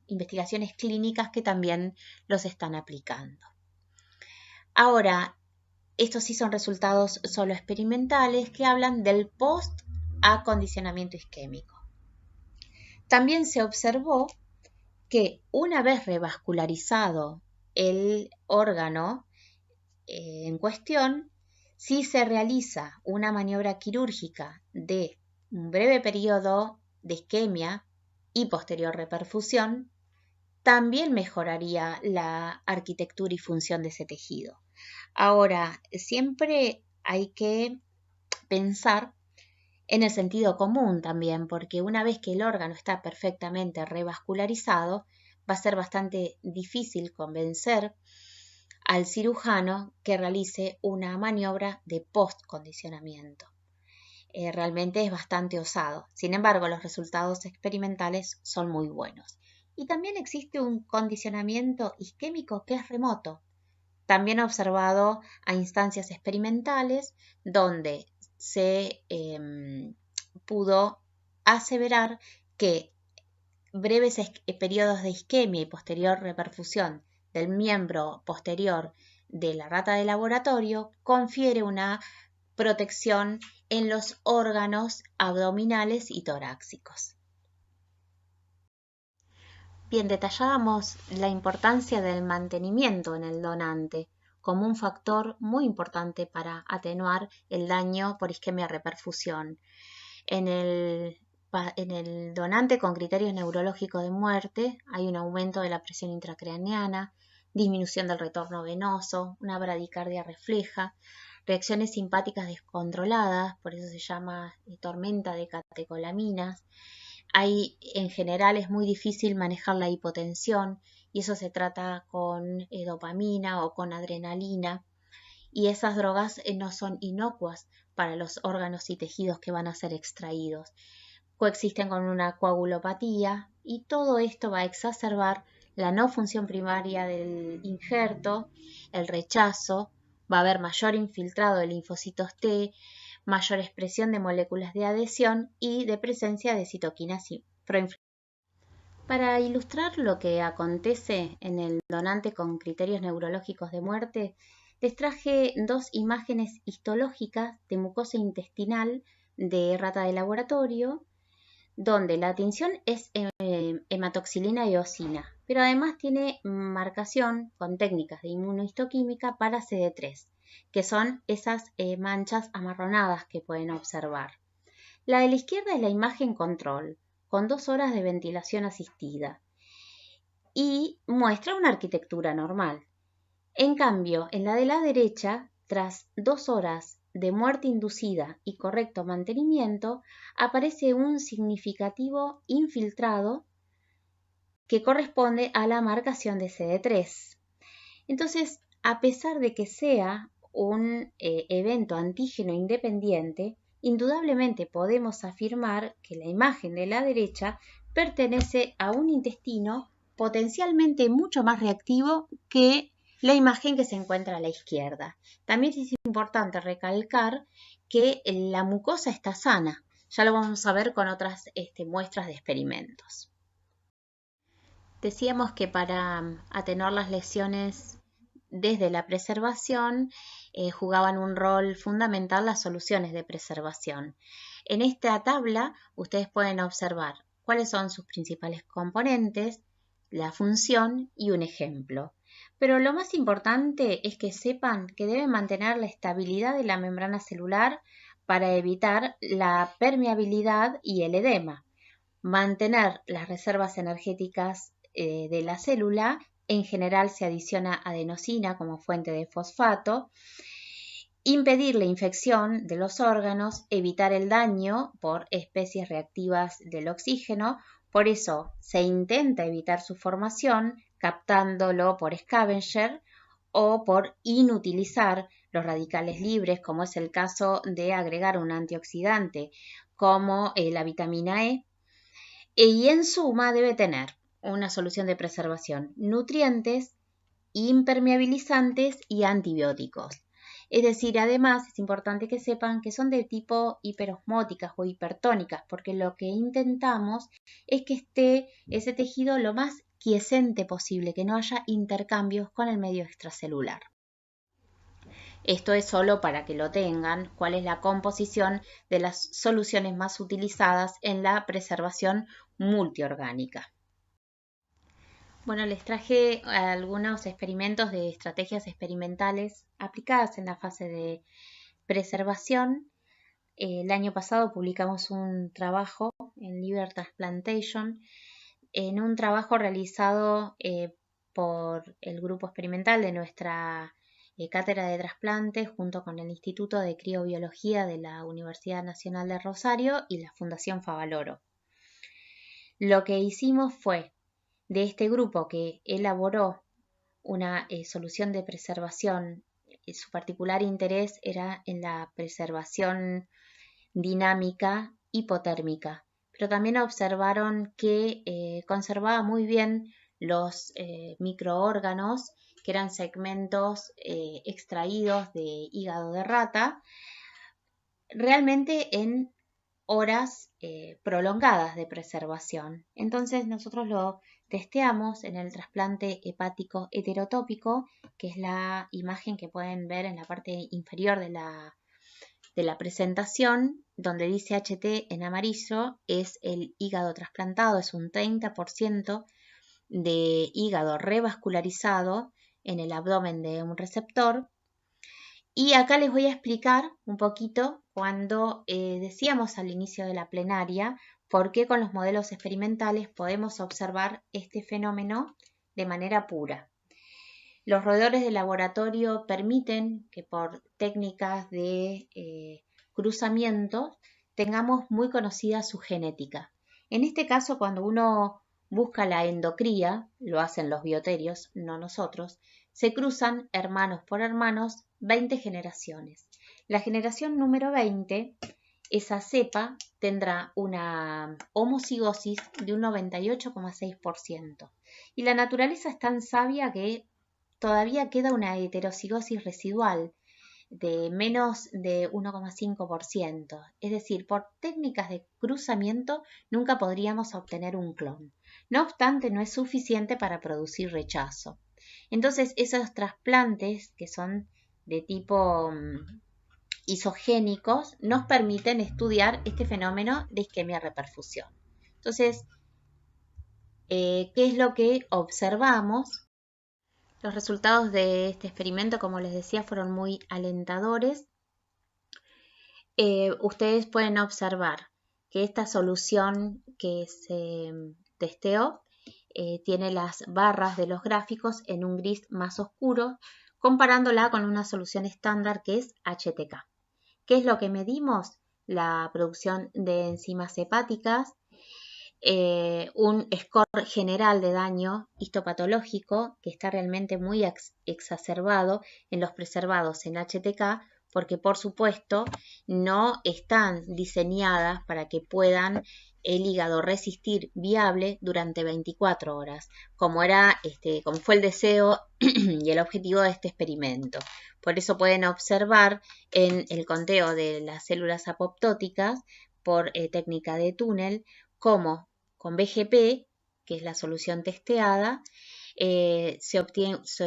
investigaciones clínicas que también los están aplicando. Ahora, estos sí son resultados solo experimentales que hablan del post-acondicionamiento isquémico. También se observó que una vez revascularizado el órgano en cuestión, si se realiza una maniobra quirúrgica de un breve periodo de isquemia y posterior reperfusión, también mejoraría la arquitectura y función de ese tejido. Ahora, siempre hay que pensar en el sentido común también, porque una vez que el órgano está perfectamente revascularizado, va a ser bastante difícil convencer al cirujano que realice una maniobra de postcondicionamiento. Realmente es bastante osado. Sin embargo, los resultados experimentales son muy buenos. Y también existe un condicionamiento isquémico que es remoto, también observado a instancias experimentales donde se pudo aseverar que breves periodos de isquemia y posterior reperfusión del miembro posterior de la rata de laboratorio confiere una protección en los órganos abdominales y torácicos. Bien, detallábamos la importancia del mantenimiento en el donante como un factor muy importante para atenuar el daño por isquemia reperfusión. En el donante con criterios neurológicos de muerte hay un aumento de la presión intracraneana, disminución del retorno venoso, una bradicardia refleja, reacciones simpáticas descontroladas, por eso se llama tormenta de catecolaminas. En general es muy difícil manejar la hipotensión y eso se trata con dopamina o con adrenalina, y esas drogas no son inocuas para los órganos y tejidos que van a ser extraídos. Coexisten con una coagulopatía y todo esto va a exacerbar la no función primaria del injerto, el rechazo, va a haber mayor infiltrado de linfocitos T, mayor expresión de moléculas de adhesión y de presencia de citoquinas proinflamatorias. Para ilustrar lo que acontece en el donante con criterios neurológicos de muerte, les traje dos imágenes histológicas de mucosa intestinal de rata de laboratorio, donde la tinción es hematoxilina y eosina, pero además tiene marcación con técnicas de inmunohistoquímica para CD3, que son esas manchas amarronadas que pueden observar. La de la izquierda es la imagen control, con 2 horas de ventilación asistida, y muestra una arquitectura normal. En cambio, en la de la derecha, tras 2 horas de muerte inducida y correcto mantenimiento, aparece un significativo infiltrado que corresponde a la marcación de CD3. Entonces, a pesar de que sea un evento antígeno independiente, indudablemente podemos afirmar que la imagen de la derecha pertenece a un intestino potencialmente mucho más reactivo que la imagen que se encuentra a la izquierda. También es importante recalcar que la mucosa está sana. Ya lo vamos a ver con otras muestras de experimentos. Decíamos que para atenuar las lesiones desde la preservación jugaban un rol fundamental las soluciones de preservación. En esta tabla ustedes pueden observar cuáles son sus principales componentes, la función y un ejemplo. Pero lo más importante es que sepan que deben mantener la estabilidad de la membrana celular para evitar la permeabilidad y el edema, mantener las reservas energéticas de la célula. En general se adiciona adenosina como fuente de fosfato, impedir la infección de los órganos, evitar el daño por especies reactivas del oxígeno. Por eso se intenta evitar su formación captándolo por scavenger o por inutilizar los radicales libres, como es el caso de agregar un antioxidante como la vitamina E. Y en suma debe tener una solución de preservación, nutrientes, impermeabilizantes y antibióticos. Es decir, además es importante que sepan que son de tipo hiperosmóticas o hipertónicas, porque lo que intentamos es que esté ese tejido lo más quiescente posible, que no haya intercambios con el medio extracelular. Esto es solo para que lo tengan, cuál es la composición de las soluciones más utilizadas en la preservación multiorgánica. Bueno, les traje algunos experimentos de estrategias experimentales aplicadas en la fase de preservación. El año pasado publicamos un trabajo en Liver Transplantation, en un trabajo realizado por el grupo experimental de nuestra cátedra de trasplantes junto con el Instituto de Criobiología de la Universidad Nacional de Rosario y la Fundación Favaloro. Lo que hicimos fue, de este grupo que elaboró una solución de preservación, su particular interés era en la preservación dinámica hipotérmica, pero también observaron que conservaba muy bien los microórganos, que eran segmentos extraídos de hígado de rata, realmente en horas prolongadas de preservación. Entonces nosotros lo testeamos en el trasplante hepático heterotópico, que es la imagen que pueden ver en la parte inferior de la presentación, donde dice HT en amarillo, es el hígado trasplantado, es un 30% de hígado revascularizado en el abdomen de un receptor. Y acá les voy a explicar un poquito cuando decíamos al inicio de la plenaria por qué con los modelos experimentales podemos observar este fenómeno de manera pura. Los roedores de laboratorio permiten que por técnicas de cruzamiento tengamos muy conocida su genética. En este caso, cuando uno busca la endocría, lo hacen los bioterios, no nosotros, se cruzan hermanos por hermanos 20 generaciones. La generación número 20, esa cepa tendrá una homocigosis de un 98,6%. Y la naturaleza es tan sabia que todavía queda una heterocigosis residual de menos de 1,5%. Es decir, por técnicas de cruzamiento nunca podríamos obtener un clon. No obstante, no es suficiente para producir rechazo. Entonces, esos trasplantes que son de tipo isogénicos nos permiten estudiar este fenómeno de isquemia reperfusión. Entonces, ¿qué es lo que observamos? Los resultados de este experimento, como les decía, fueron muy alentadores. Ustedes pueden observar que esta solución que se testeó tiene las barras de los gráficos en un gris más oscuro, comparándola con una solución estándar que es HTK. ¿Qué es lo que medimos? La producción de enzimas hepáticas, un score general de daño histopatológico que está realmente muy exacerbado en los preservados en HTK, porque por supuesto no están diseñadas para que puedan el hígado resistir viable durante 24 horas, como fue el deseo y el objetivo de este experimento. Por eso pueden observar en el conteo de las células apoptóticas por técnica de túnel cómo con BGP, que es la solución testeada, se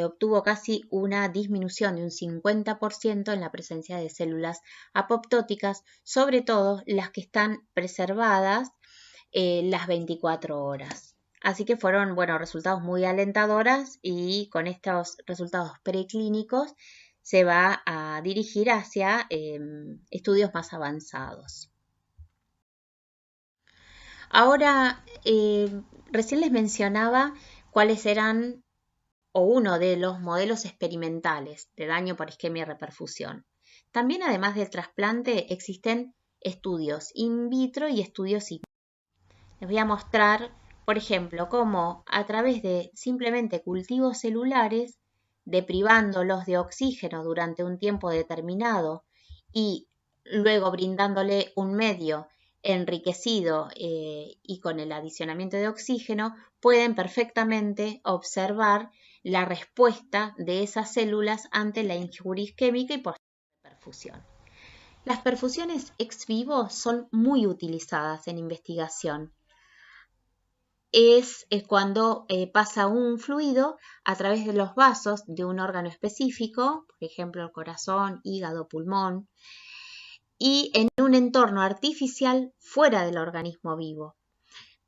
obtuvo casi una disminución de un 50% en la presencia de células apoptóticas, sobre todo las que están preservadas las 24 horas. Así que fueron, resultados muy alentadores y con estos resultados preclínicos se va a dirigir hacia estudios más avanzados. Ahora, recién les mencionaba cuáles eran o uno de los modelos experimentales de daño por isquemia y reperfusión. También, además del trasplante, existen estudios in vitro y estudios in vitro. Les voy a mostrar, por ejemplo, cómo a través de simplemente cultivos celulares, deprivándolos de oxígeno durante un tiempo determinado y luego brindándole un medio enriquecido y con el adicionamiento de oxígeno, pueden perfectamente observar la respuesta de esas células ante la injuria isquémica y posterior perfusión. Las perfusiones ex vivo son muy utilizadas en investigación. Es cuando pasa un fluido a través de los vasos de un órgano específico, por ejemplo el corazón, hígado, pulmón, y en un entorno artificial fuera del organismo vivo.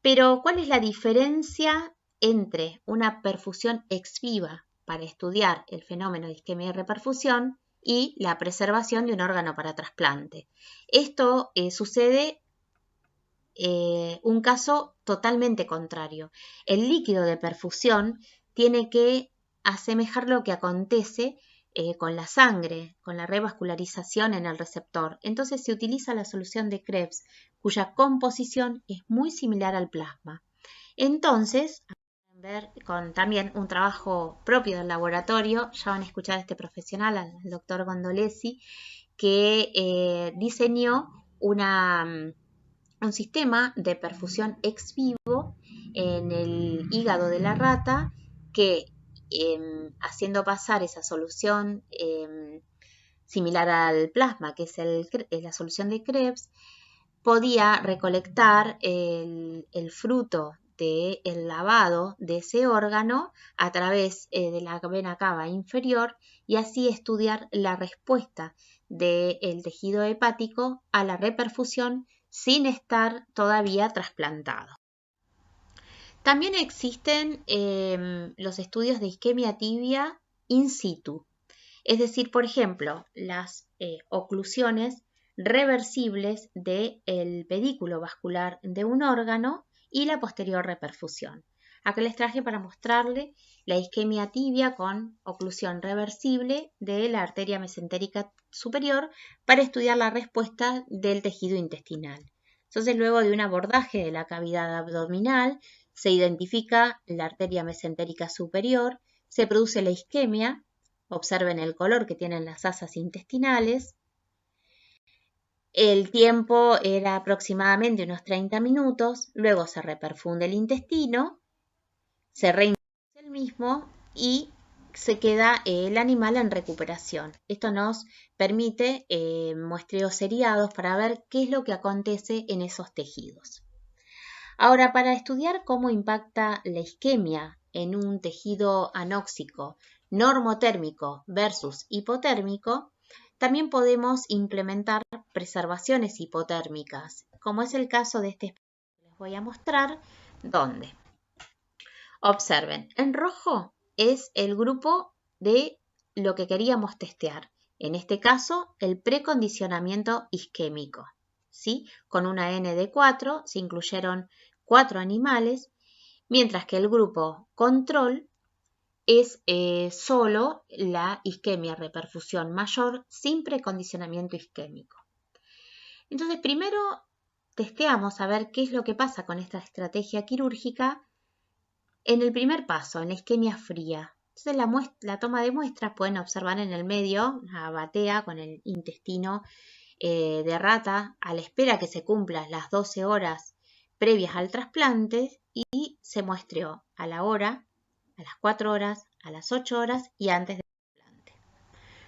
Pero, ¿cuál es la diferencia entre una perfusión ex viva para estudiar el fenómeno de isquemia y reperfusión y la preservación de un órgano para trasplante. Esto sucede un caso totalmente contrario. El líquido de perfusión tiene que asemejar lo que acontece con la sangre, con la revascularización en el receptor. Entonces se utiliza la solución de Krebs, cuya composición es muy similar al plasma. Entonces, ver con también un trabajo propio del laboratorio, ya van a escuchar a este profesional, al doctor Gondolesi, que diseñó un sistema de perfusión ex vivo en el hígado de la rata que haciendo pasar esa solución similar al plasma, que es la solución de Krebs, podía recolectar el fruto del lavado de ese órgano a través de la vena cava inferior y así estudiar la respuesta del tejido hepático a la reperfusión sin estar todavía trasplantado. También existen los estudios de isquemia tibia in situ, es decir, por ejemplo, las oclusiones reversibles del pedículo vascular de un órgano y la posterior reperfusión. Acá les traje para mostrarle la isquemia tibia con oclusión reversible de la arteria mesentérica superior para estudiar la respuesta del tejido intestinal. Entonces, luego de un abordaje de la cavidad abdominal, se identifica la arteria mesentérica superior, se produce la isquemia. Observen el color que tienen las asas intestinales. El tiempo era aproximadamente unos 30 minutos. Luego se reperfunde el intestino, se reintroduce el mismo y se queda el animal en recuperación. Esto nos permite muestreos seriados para ver qué es lo que acontece en esos tejidos. Ahora, para estudiar cómo impacta la isquemia en un tejido anóxico normotérmico versus hipotérmico, también podemos implementar preservaciones hipotérmicas, como es el caso de este experimento que les voy a mostrar, donde observen, en rojo es el grupo de lo que queríamos testear, en este caso el precondicionamiento isquémico, ¿sí? Con una N de 4 se incluyeron 4 animales, mientras que el grupo control es solo la isquemia reperfusión mayor sin precondicionamiento isquémico. Entonces, primero testeamos a ver qué es lo que pasa con esta estrategia quirúrgica en el primer paso, en la isquemia fría. Entonces, la toma de muestras pueden observar en el medio la batea con el intestino de rata a la espera que se cumplan las 12 horas previas al trasplante y se muestreó a la hora, a las 4 horas, a las 8 horas y antes del trasplante.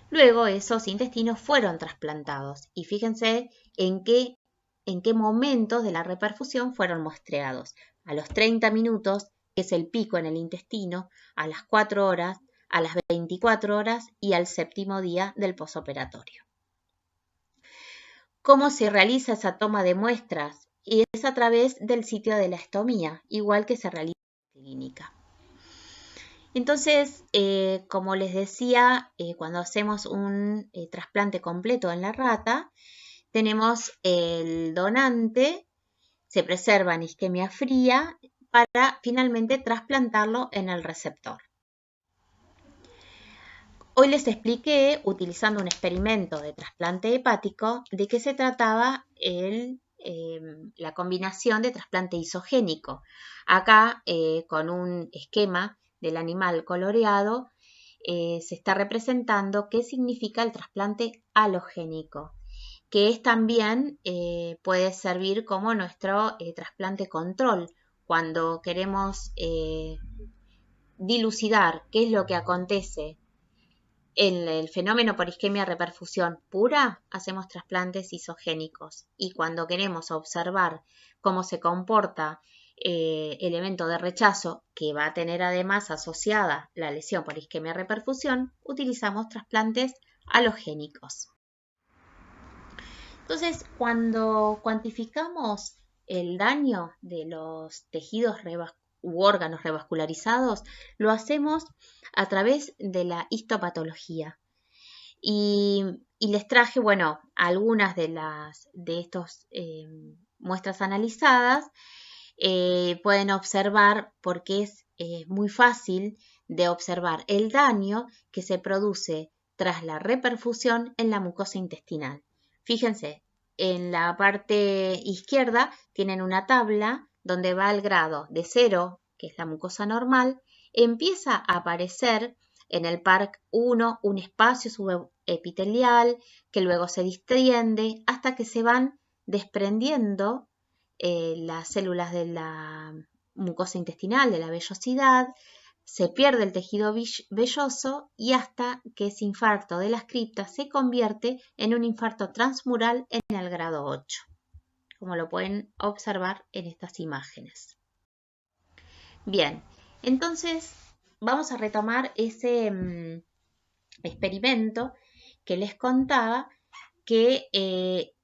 Luego esos intestinos fueron trasplantados y fíjense en qué momentos de la reperfusión fueron muestreados. A los 30 minutos, que es el pico en el intestino, a las 4 horas, a las 24 horas y al séptimo día del posoperatorio. ¿Cómo se realiza esa toma de muestras? Y es a través del sitio de la estomía, igual que se realiza en la clínica. Entonces, como les decía, cuando hacemos un trasplante completo en la rata, tenemos el donante, se preserva en isquemia fría para finalmente trasplantarlo en el receptor. Hoy les expliqué, utilizando un experimento de trasplante hepático, de qué se trataba la combinación de trasplante isogénico. Acá, con un esquema del animal coloreado, se está representando qué significa el trasplante halogénico, que es también puede servir como nuestro trasplante control, cuando queremos dilucidar qué es lo que acontece en el fenómeno por isquemia reperfusión pura, hacemos trasplantes isogénicos. Y cuando queremos observar cómo se comporta el evento de rechazo, que va a tener además asociada la lesión por isquemia reperfusión, utilizamos trasplantes halogénicos. Entonces, cuando cuantificamos el daño de los tejidos u órganos revascularizados, lo hacemos a través de la histopatología. Y les traje, bueno, algunas de estas muestras analizadas. Pueden observar, porque es muy fácil de observar el daño que se produce tras la reperfusión en la mucosa intestinal. Fíjense, en la parte izquierda tienen una tabla donde va el grado de 0, que es la mucosa normal, empieza a aparecer en el PARC 1 un espacio subepitelial que luego se distiende hasta que se van desprendiendo las células de la mucosa intestinal, de la vellosidad, se pierde el tejido velloso y hasta que ese infarto de las criptas se convierte en un infarto transmural en el grado 8, como lo pueden observar en estas imágenes. Bien, entonces vamos a retomar ese experimento que les contaba que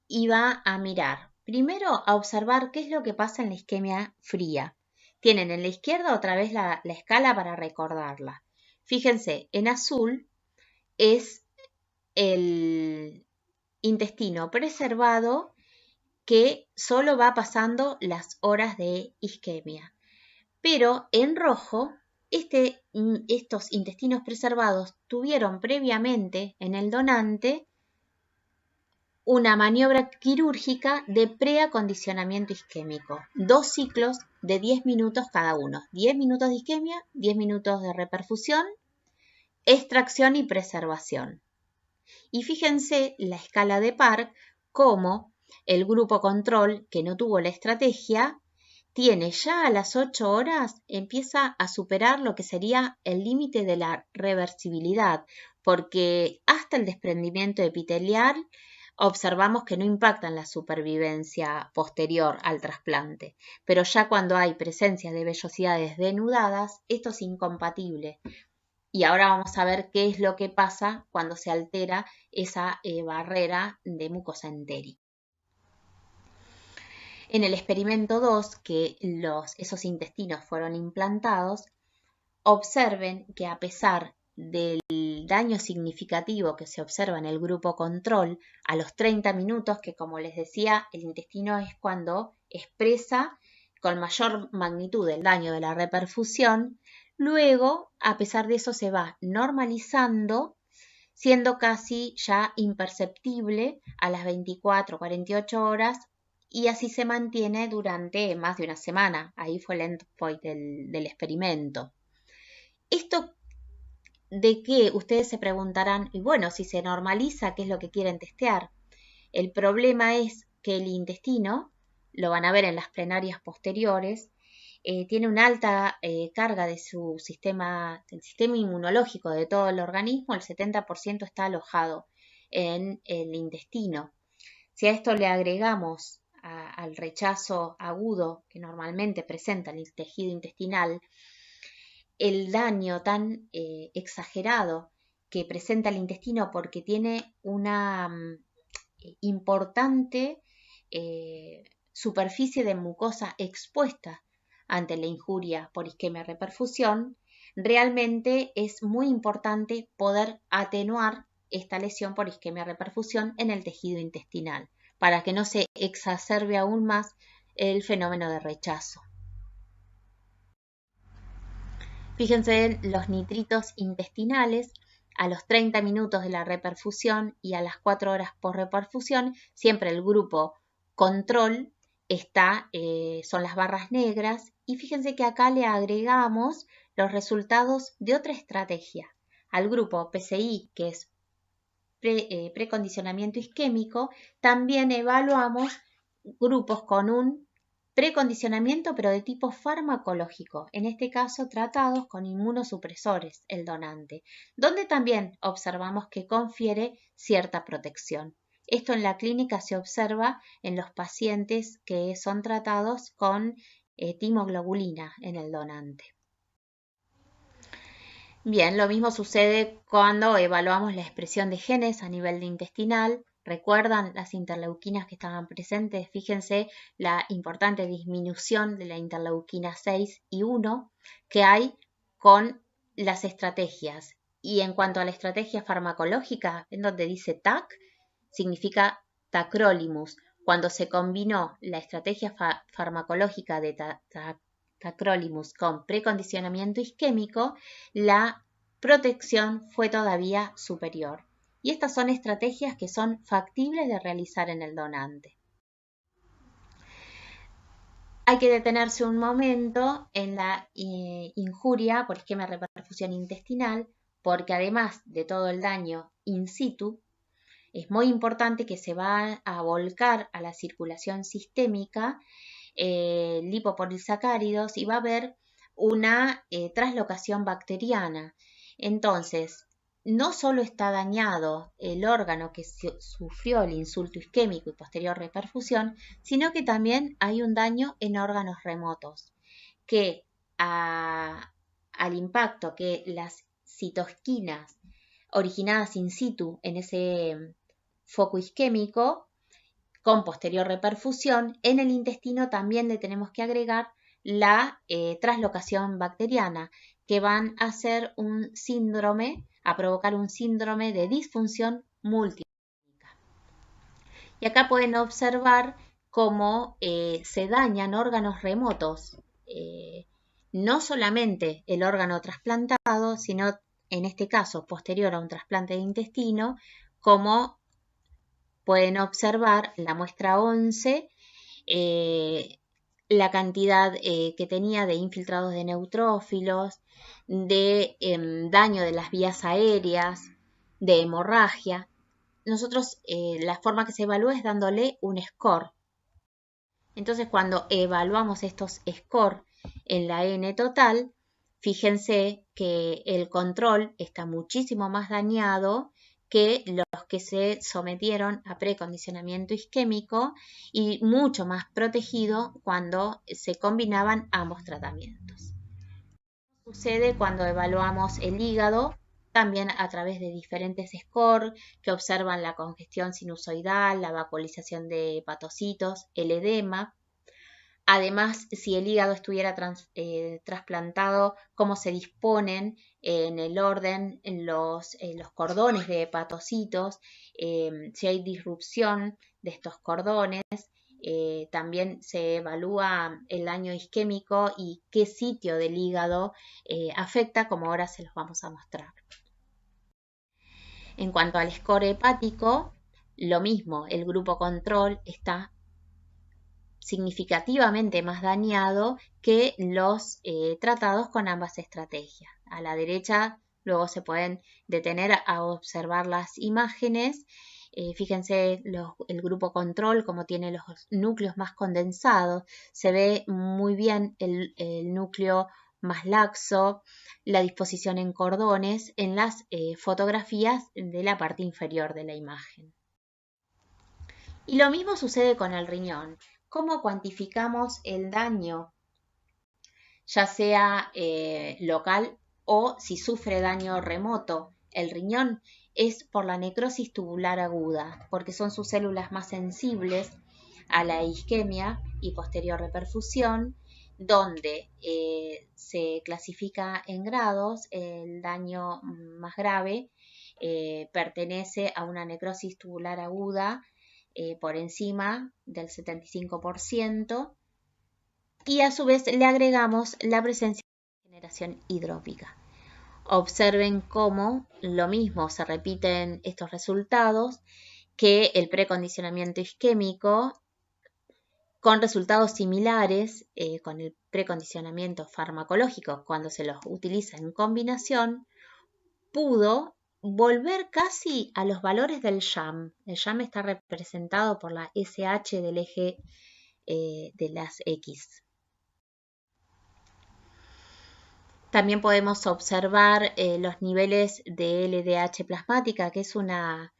iba a mirar. Primero, a observar qué es lo que pasa en la isquemia fría. Tienen en la izquierda otra vez la escala para recordarla. Fíjense, en azul es el intestino preservado que solo va pasando las horas de isquemia. Pero en rojo, estos intestinos preservados tuvieron previamente en el donante una maniobra quirúrgica de preacondicionamiento isquémico. 2 ciclos de 10 minutos cada uno. 10 minutos de isquemia, 10 minutos de reperfusión, extracción y preservación. Y fíjense la escala de PARC, cómo el grupo control, que no tuvo la estrategia, tiene ya a las 8 horas, empieza a superar lo que sería el límite de la reversibilidad, porque hasta el desprendimiento epitelial observamos que no impactan la supervivencia posterior al trasplante, pero ya cuando hay presencia de vellosidades denudadas, esto es incompatible. Y ahora vamos a ver qué es lo que pasa cuando se altera esa barrera de mucosa entérica. En el experimento 2, que esos intestinos fueron implantados, observen que a pesar del daño significativo que se observa en el grupo control a los 30 minutos, que como les decía, el intestino es cuando expresa con mayor magnitud el daño de la reperfusión, luego, a pesar de eso, se va normalizando, siendo casi ya imperceptible a las 24 o 48 horas, y así se mantiene durante más de una semana. Ahí fue el endpoint del experimento. Esto de que ustedes se preguntarán, y bueno, si se normaliza, ¿qué es lo que quieren testear? El problema es que el intestino, lo van a ver en las plenarias posteriores, tiene una alta carga de del sistema inmunológico de todo el organismo, el 70% está alojado en el intestino. Si a esto le agregamos al rechazo agudo que normalmente presenta el tejido intestinal, el daño tan exagerado que presenta el intestino porque tiene una importante superficie de mucosa expuesta ante la injuria por isquemia reperfusión, realmente es muy importante poder atenuar esta lesión por isquemia reperfusión en el tejido intestinal para que no se exacerbe aún más el fenómeno de rechazo. Fíjense en los nitritos intestinales a los 30 minutos de la reperfusión y a las 4 horas por reperfusión. Siempre el grupo control son las barras negras, y fíjense que acá le agregamos los resultados de otra estrategia. Al grupo PCI, que es precondicionamiento isquémico, también evaluamos grupos con un precondicionamiento pero de tipo farmacológico, en este caso tratados con inmunosupresores, el donante, donde también observamos que confiere cierta protección. Esto en la clínica se observa en los pacientes que son tratados con timoglobulina en el donante. Bien, lo mismo sucede cuando evaluamos la expresión de genes a nivel de intestinal. ¿Recuerdan las interleuquinas que estaban presentes? Fíjense la importante disminución de la interleuquina 6 y 1 que hay con las estrategias. Y en cuanto a la estrategia farmacológica, en donde dice TAC, significa tacrolimus. Cuando se combinó la estrategia farmacológica de tacrolimus con precondicionamiento isquémico, la protección fue todavía superior. Y estas son estrategias que son factibles de realizar en el donante. Hay que detenerse un momento en la injuria por isquemia reperfusión intestinal, porque además de todo el daño in situ, es muy importante que se va a volcar a la circulación sistémica lipopolisacáridos y va a haber una traslocación bacteriana. Entonces, no solo está dañado el órgano que sufrió el insulto isquémico y posterior reperfusión, sino que también hay un daño en órganos remotos, que al impacto que las citosquinas originadas in situ en ese foco isquémico, con posterior reperfusión, en el intestino también le tenemos que agregar la traslocación bacteriana, que van a hacer un síndrome, a provocar un síndrome de disfunción múltiple. Y acá pueden observar cómo se dañan órganos remotos, no solamente el órgano trasplantado, sino en este caso posterior a un trasplante de intestino, como pueden observar la muestra 11, la cantidad que tenía de infiltrados de neutrófilos, de daño de las vías aéreas, de hemorragia. Nosotros la forma que se evalúa es dándole un score. Entonces cuando evaluamos estos scores en la N total, fíjense que el control está muchísimo más dañado que los que se sometieron a precondicionamiento isquémico y mucho más protegido cuando se combinaban ambos tratamientos. Sucede cuando evaluamos el hígado, también a través de diferentes scores que observan la congestión sinusoidal, la vacuolización de hepatocitos, el edema. Además, si el hígado estuviera trasplantado, cómo se disponen en el orden en los cordones de hepatocitos, si hay disrupción de estos cordones. También se evalúa el daño isquémico y qué sitio del hígado afecta, como ahora se los vamos a mostrar. En cuanto al score hepático, lo mismo, el grupo control está significativamente más dañado que los tratados con ambas estrategias. A la derecha luego se pueden detener a observar las imágenes. Fíjense el grupo control, como tiene los núcleos más condensados. Se ve muy bien el núcleo más laxo, la disposición en cordones en las fotografías de la parte inferior de la imagen. Y lo mismo sucede con el riñón. ¿Cómo cuantificamos el daño, ya sea local o si sufre daño remoto? El riñón es por la necrosis tubular aguda, porque son sus células más sensibles a la isquemia y posterior reperfusión, donde se clasifica en grados. El daño más grave pertenece a una necrosis tubular aguda por encima del 75%, y a su vez le agregamos la presencia de generación hidrópica. Observen cómo lo mismo se repiten estos resultados que el precondicionamiento isquémico, con resultados similares con el precondicionamiento farmacológico cuando se los utiliza en combinación, pudo volver casi a los valores del YAM. El YAM está representado por la SH del eje de las X. También podemos observar los niveles de LDH plasmática, que es una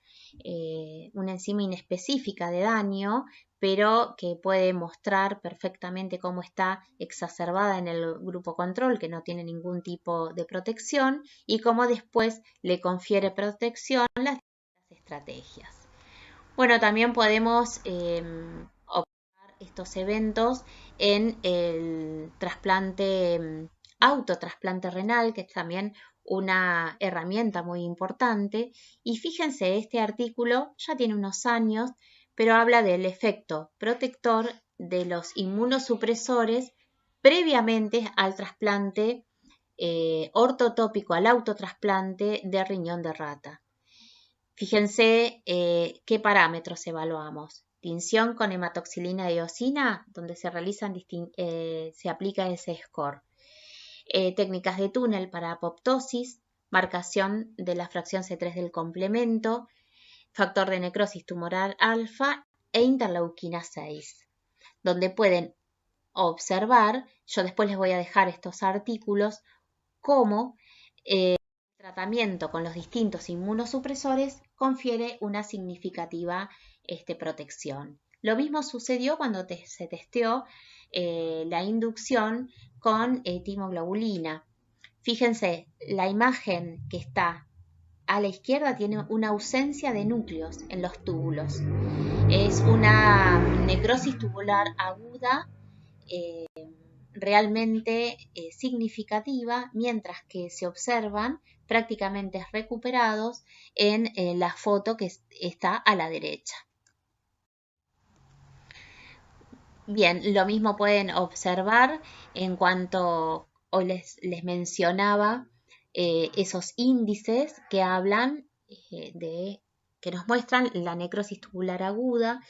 enzima inespecífica de daño, pero que puede mostrar perfectamente cómo está exacerbada en el grupo control, que no tiene ningún tipo de protección, y cómo después le confiere protección las estrategias. Bueno, también podemos observar estos eventos en el trasplante, autotrasplante renal, que es también una herramienta muy importante. Y fíjense, este artículo ya tiene unos años, pero habla del efecto protector de los inmunosupresores previamente al trasplante ortotópico, al autotrasplante de riñón de rata. Fíjense qué parámetros evaluamos. Tinción con hematoxilina de eosina, donde se aplica ese score. Técnicas de túnel para apoptosis, marcación de la fracción C3 del complemento, factor de necrosis tumoral alfa e interleuquina 6, donde pueden observar, yo después les voy a dejar estos artículos, cómo tratamiento con los distintos inmunosupresores confiere una significativa protección. Lo mismo sucedió cuando se testeó la inducción con timoglobulina. Fíjense, la imagen que está a la izquierda tiene una ausencia de núcleos en los túbulos. Es una necrosis tubular aguda realmente significativa, mientras que se observan prácticamente recuperados en la foto que está a la derecha. Bien, lo mismo pueden observar en cuanto hoy les mencionaba esos índices que hablan que nos muestran la necrosis tubular aguda,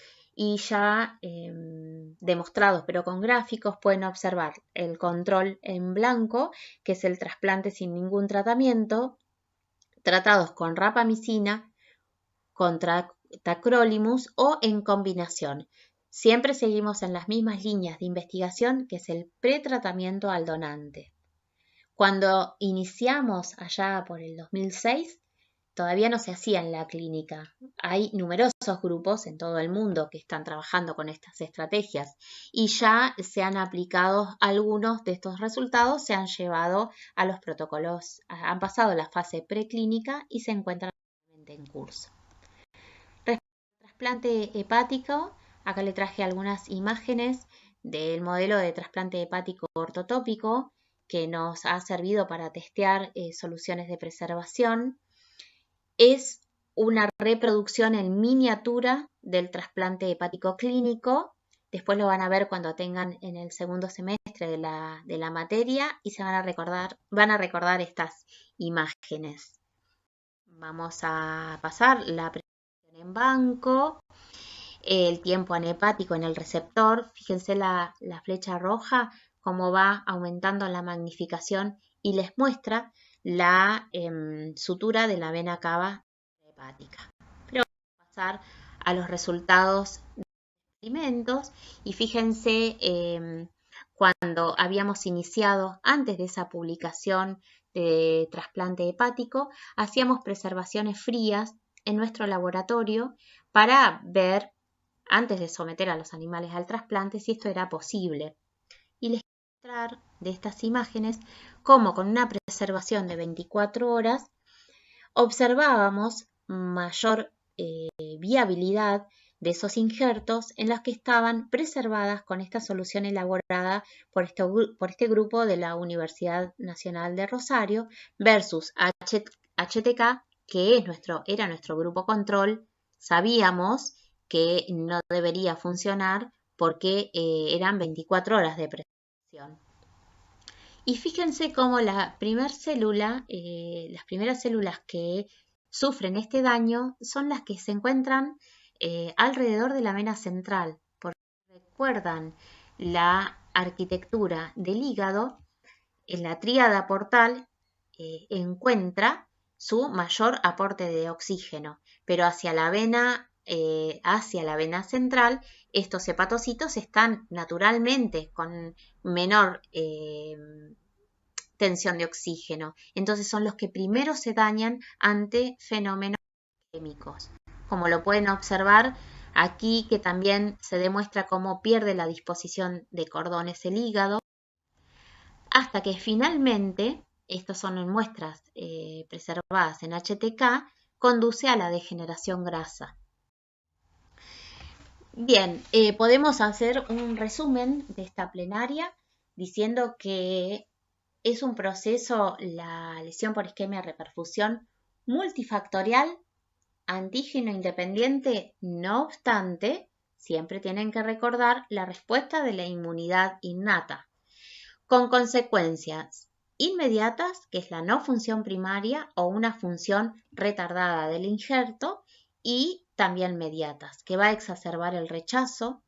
y ya demostrados, pero con gráficos, pueden observar el control en blanco, que es el trasplante sin ningún tratamiento, tratados con rapamicina, con tacrolimus o en combinación. Siempre seguimos en las mismas líneas de investigación, que es el pretratamiento al donante. Cuando iniciamos allá por el 2006, todavía no se hacía en la clínica. Hay numerosos grupos en todo el mundo que están trabajando con estas estrategias y ya se han aplicado algunos de estos resultados, se han llevado a los protocolos, han pasado la fase preclínica y se encuentran en curso. Respecto al trasplante hepático, acá le traje algunas imágenes del modelo de trasplante hepático ortotópico que nos ha servido para testear soluciones de preservación. Es una reproducción en miniatura del trasplante hepático clínico. Después lo van a ver cuando tengan en el segundo semestre de la materia y van a recordar estas imágenes. Vamos a pasar la presentación en banco, el tiempo anhepático en el receptor. Fíjense la flecha roja, cómo va aumentando la magnificación y les muestra la sutura de la vena cava hepática. Pero vamos a pasar a los resultados de experimentos y fíjense cuando habíamos iniciado, antes de esa publicación de trasplante hepático, hacíamos preservaciones frías en nuestro laboratorio para ver, antes de someter a los animales al trasplante, si esto era posible. Y les quiero mostrar de estas imágenes cómo con una preservación de 24 horas observábamos mayor viabilidad de esos injertos en los que estaban preservadas con esta solución elaborada por este grupo de la Universidad Nacional de Rosario versus HTK, que era nuestro grupo control. Sabíamos que no debería funcionar porque eran 24 horas de preservación. Y fíjense cómo las primeras células que sufren este daño son las que se encuentran alrededor de la vena central, porque recuerdan la arquitectura del hígado. En la tríada portal encuentra su mayor aporte de oxígeno, pero hacia la vena central, estos hepatocitos están naturalmente con menor tensión de oxígeno. Entonces son los que primero se dañan ante fenómenos químicos. Como lo pueden observar aquí, que también se demuestra cómo pierde la disposición de cordones el hígado, hasta que finalmente, estas son en muestras preservadas en HTK, conduce a la degeneración grasa. Bien, podemos hacer un resumen de esta plenaria diciendo que es un proceso, la lesión por isquemia reperfusión multifactorial, antígeno independiente, no obstante, siempre tienen que recordar la respuesta de la inmunidad innata, con consecuencias inmediatas, que es la no función primaria o una función retardada del injerto, y también mediatas, que va a exacerbar el rechazo,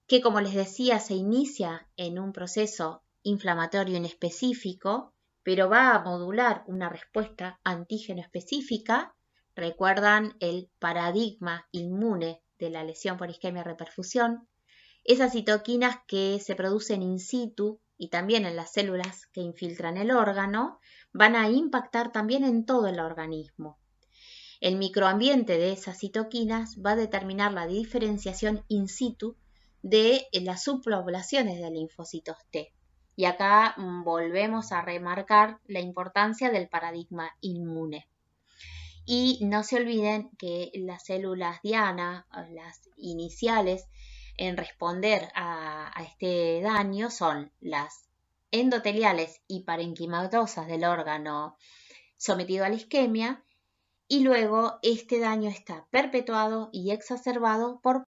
que como les decía se inicia en un proceso inflamatorio inespecífico, pero va a modular una respuesta antígeno específica. Recuerdan el paradigma inmune de la lesión por isquemia reperfusión. Esas citoquinas que se producen in situ y también en las células que infiltran el órgano van a impactar también en todo el organismo. El microambiente de esas citoquinas va a determinar la diferenciación in situ de las subpoblaciones de linfocitos T. Y acá volvemos a remarcar la importancia del paradigma inmune. Y no se olviden que las células diana, las iniciales en responder a este daño, son las endoteliales y parenquimatosas del órgano sometido a la isquemia, y luego este daño está perpetuado y exacerbado por...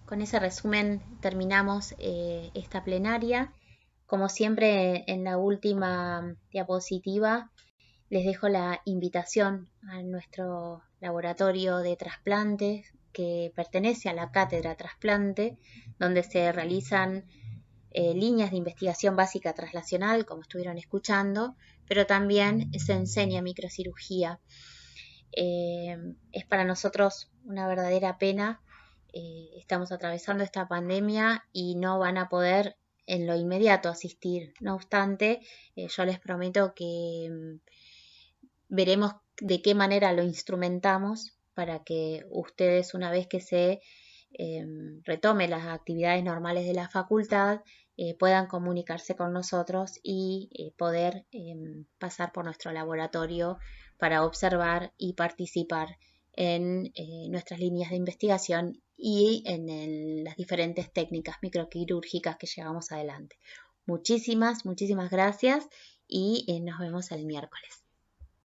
Con ese resumen terminamos esta plenaria. Como siempre, en la última diapositiva les dejo la invitación a nuestro laboratorio de trasplantes que pertenece a la cátedra trasplante, donde se realizan líneas de investigación básica translacional, como estuvieron escuchando, pero también se enseña microcirugía. Es para nosotros una verdadera pena. Estamos atravesando esta pandemia y no van a poder en lo inmediato asistir. No obstante, yo les prometo que veremos de qué manera lo instrumentamos para que ustedes, una vez que se retome las actividades normales de la facultad, puedan comunicarse con nosotros y poder pasar por nuestro laboratorio para observar y participar en nuestras líneas de investigación y en las diferentes técnicas microquirúrgicas que llevamos adelante. Muchísimas gracias y nos vemos el miércoles.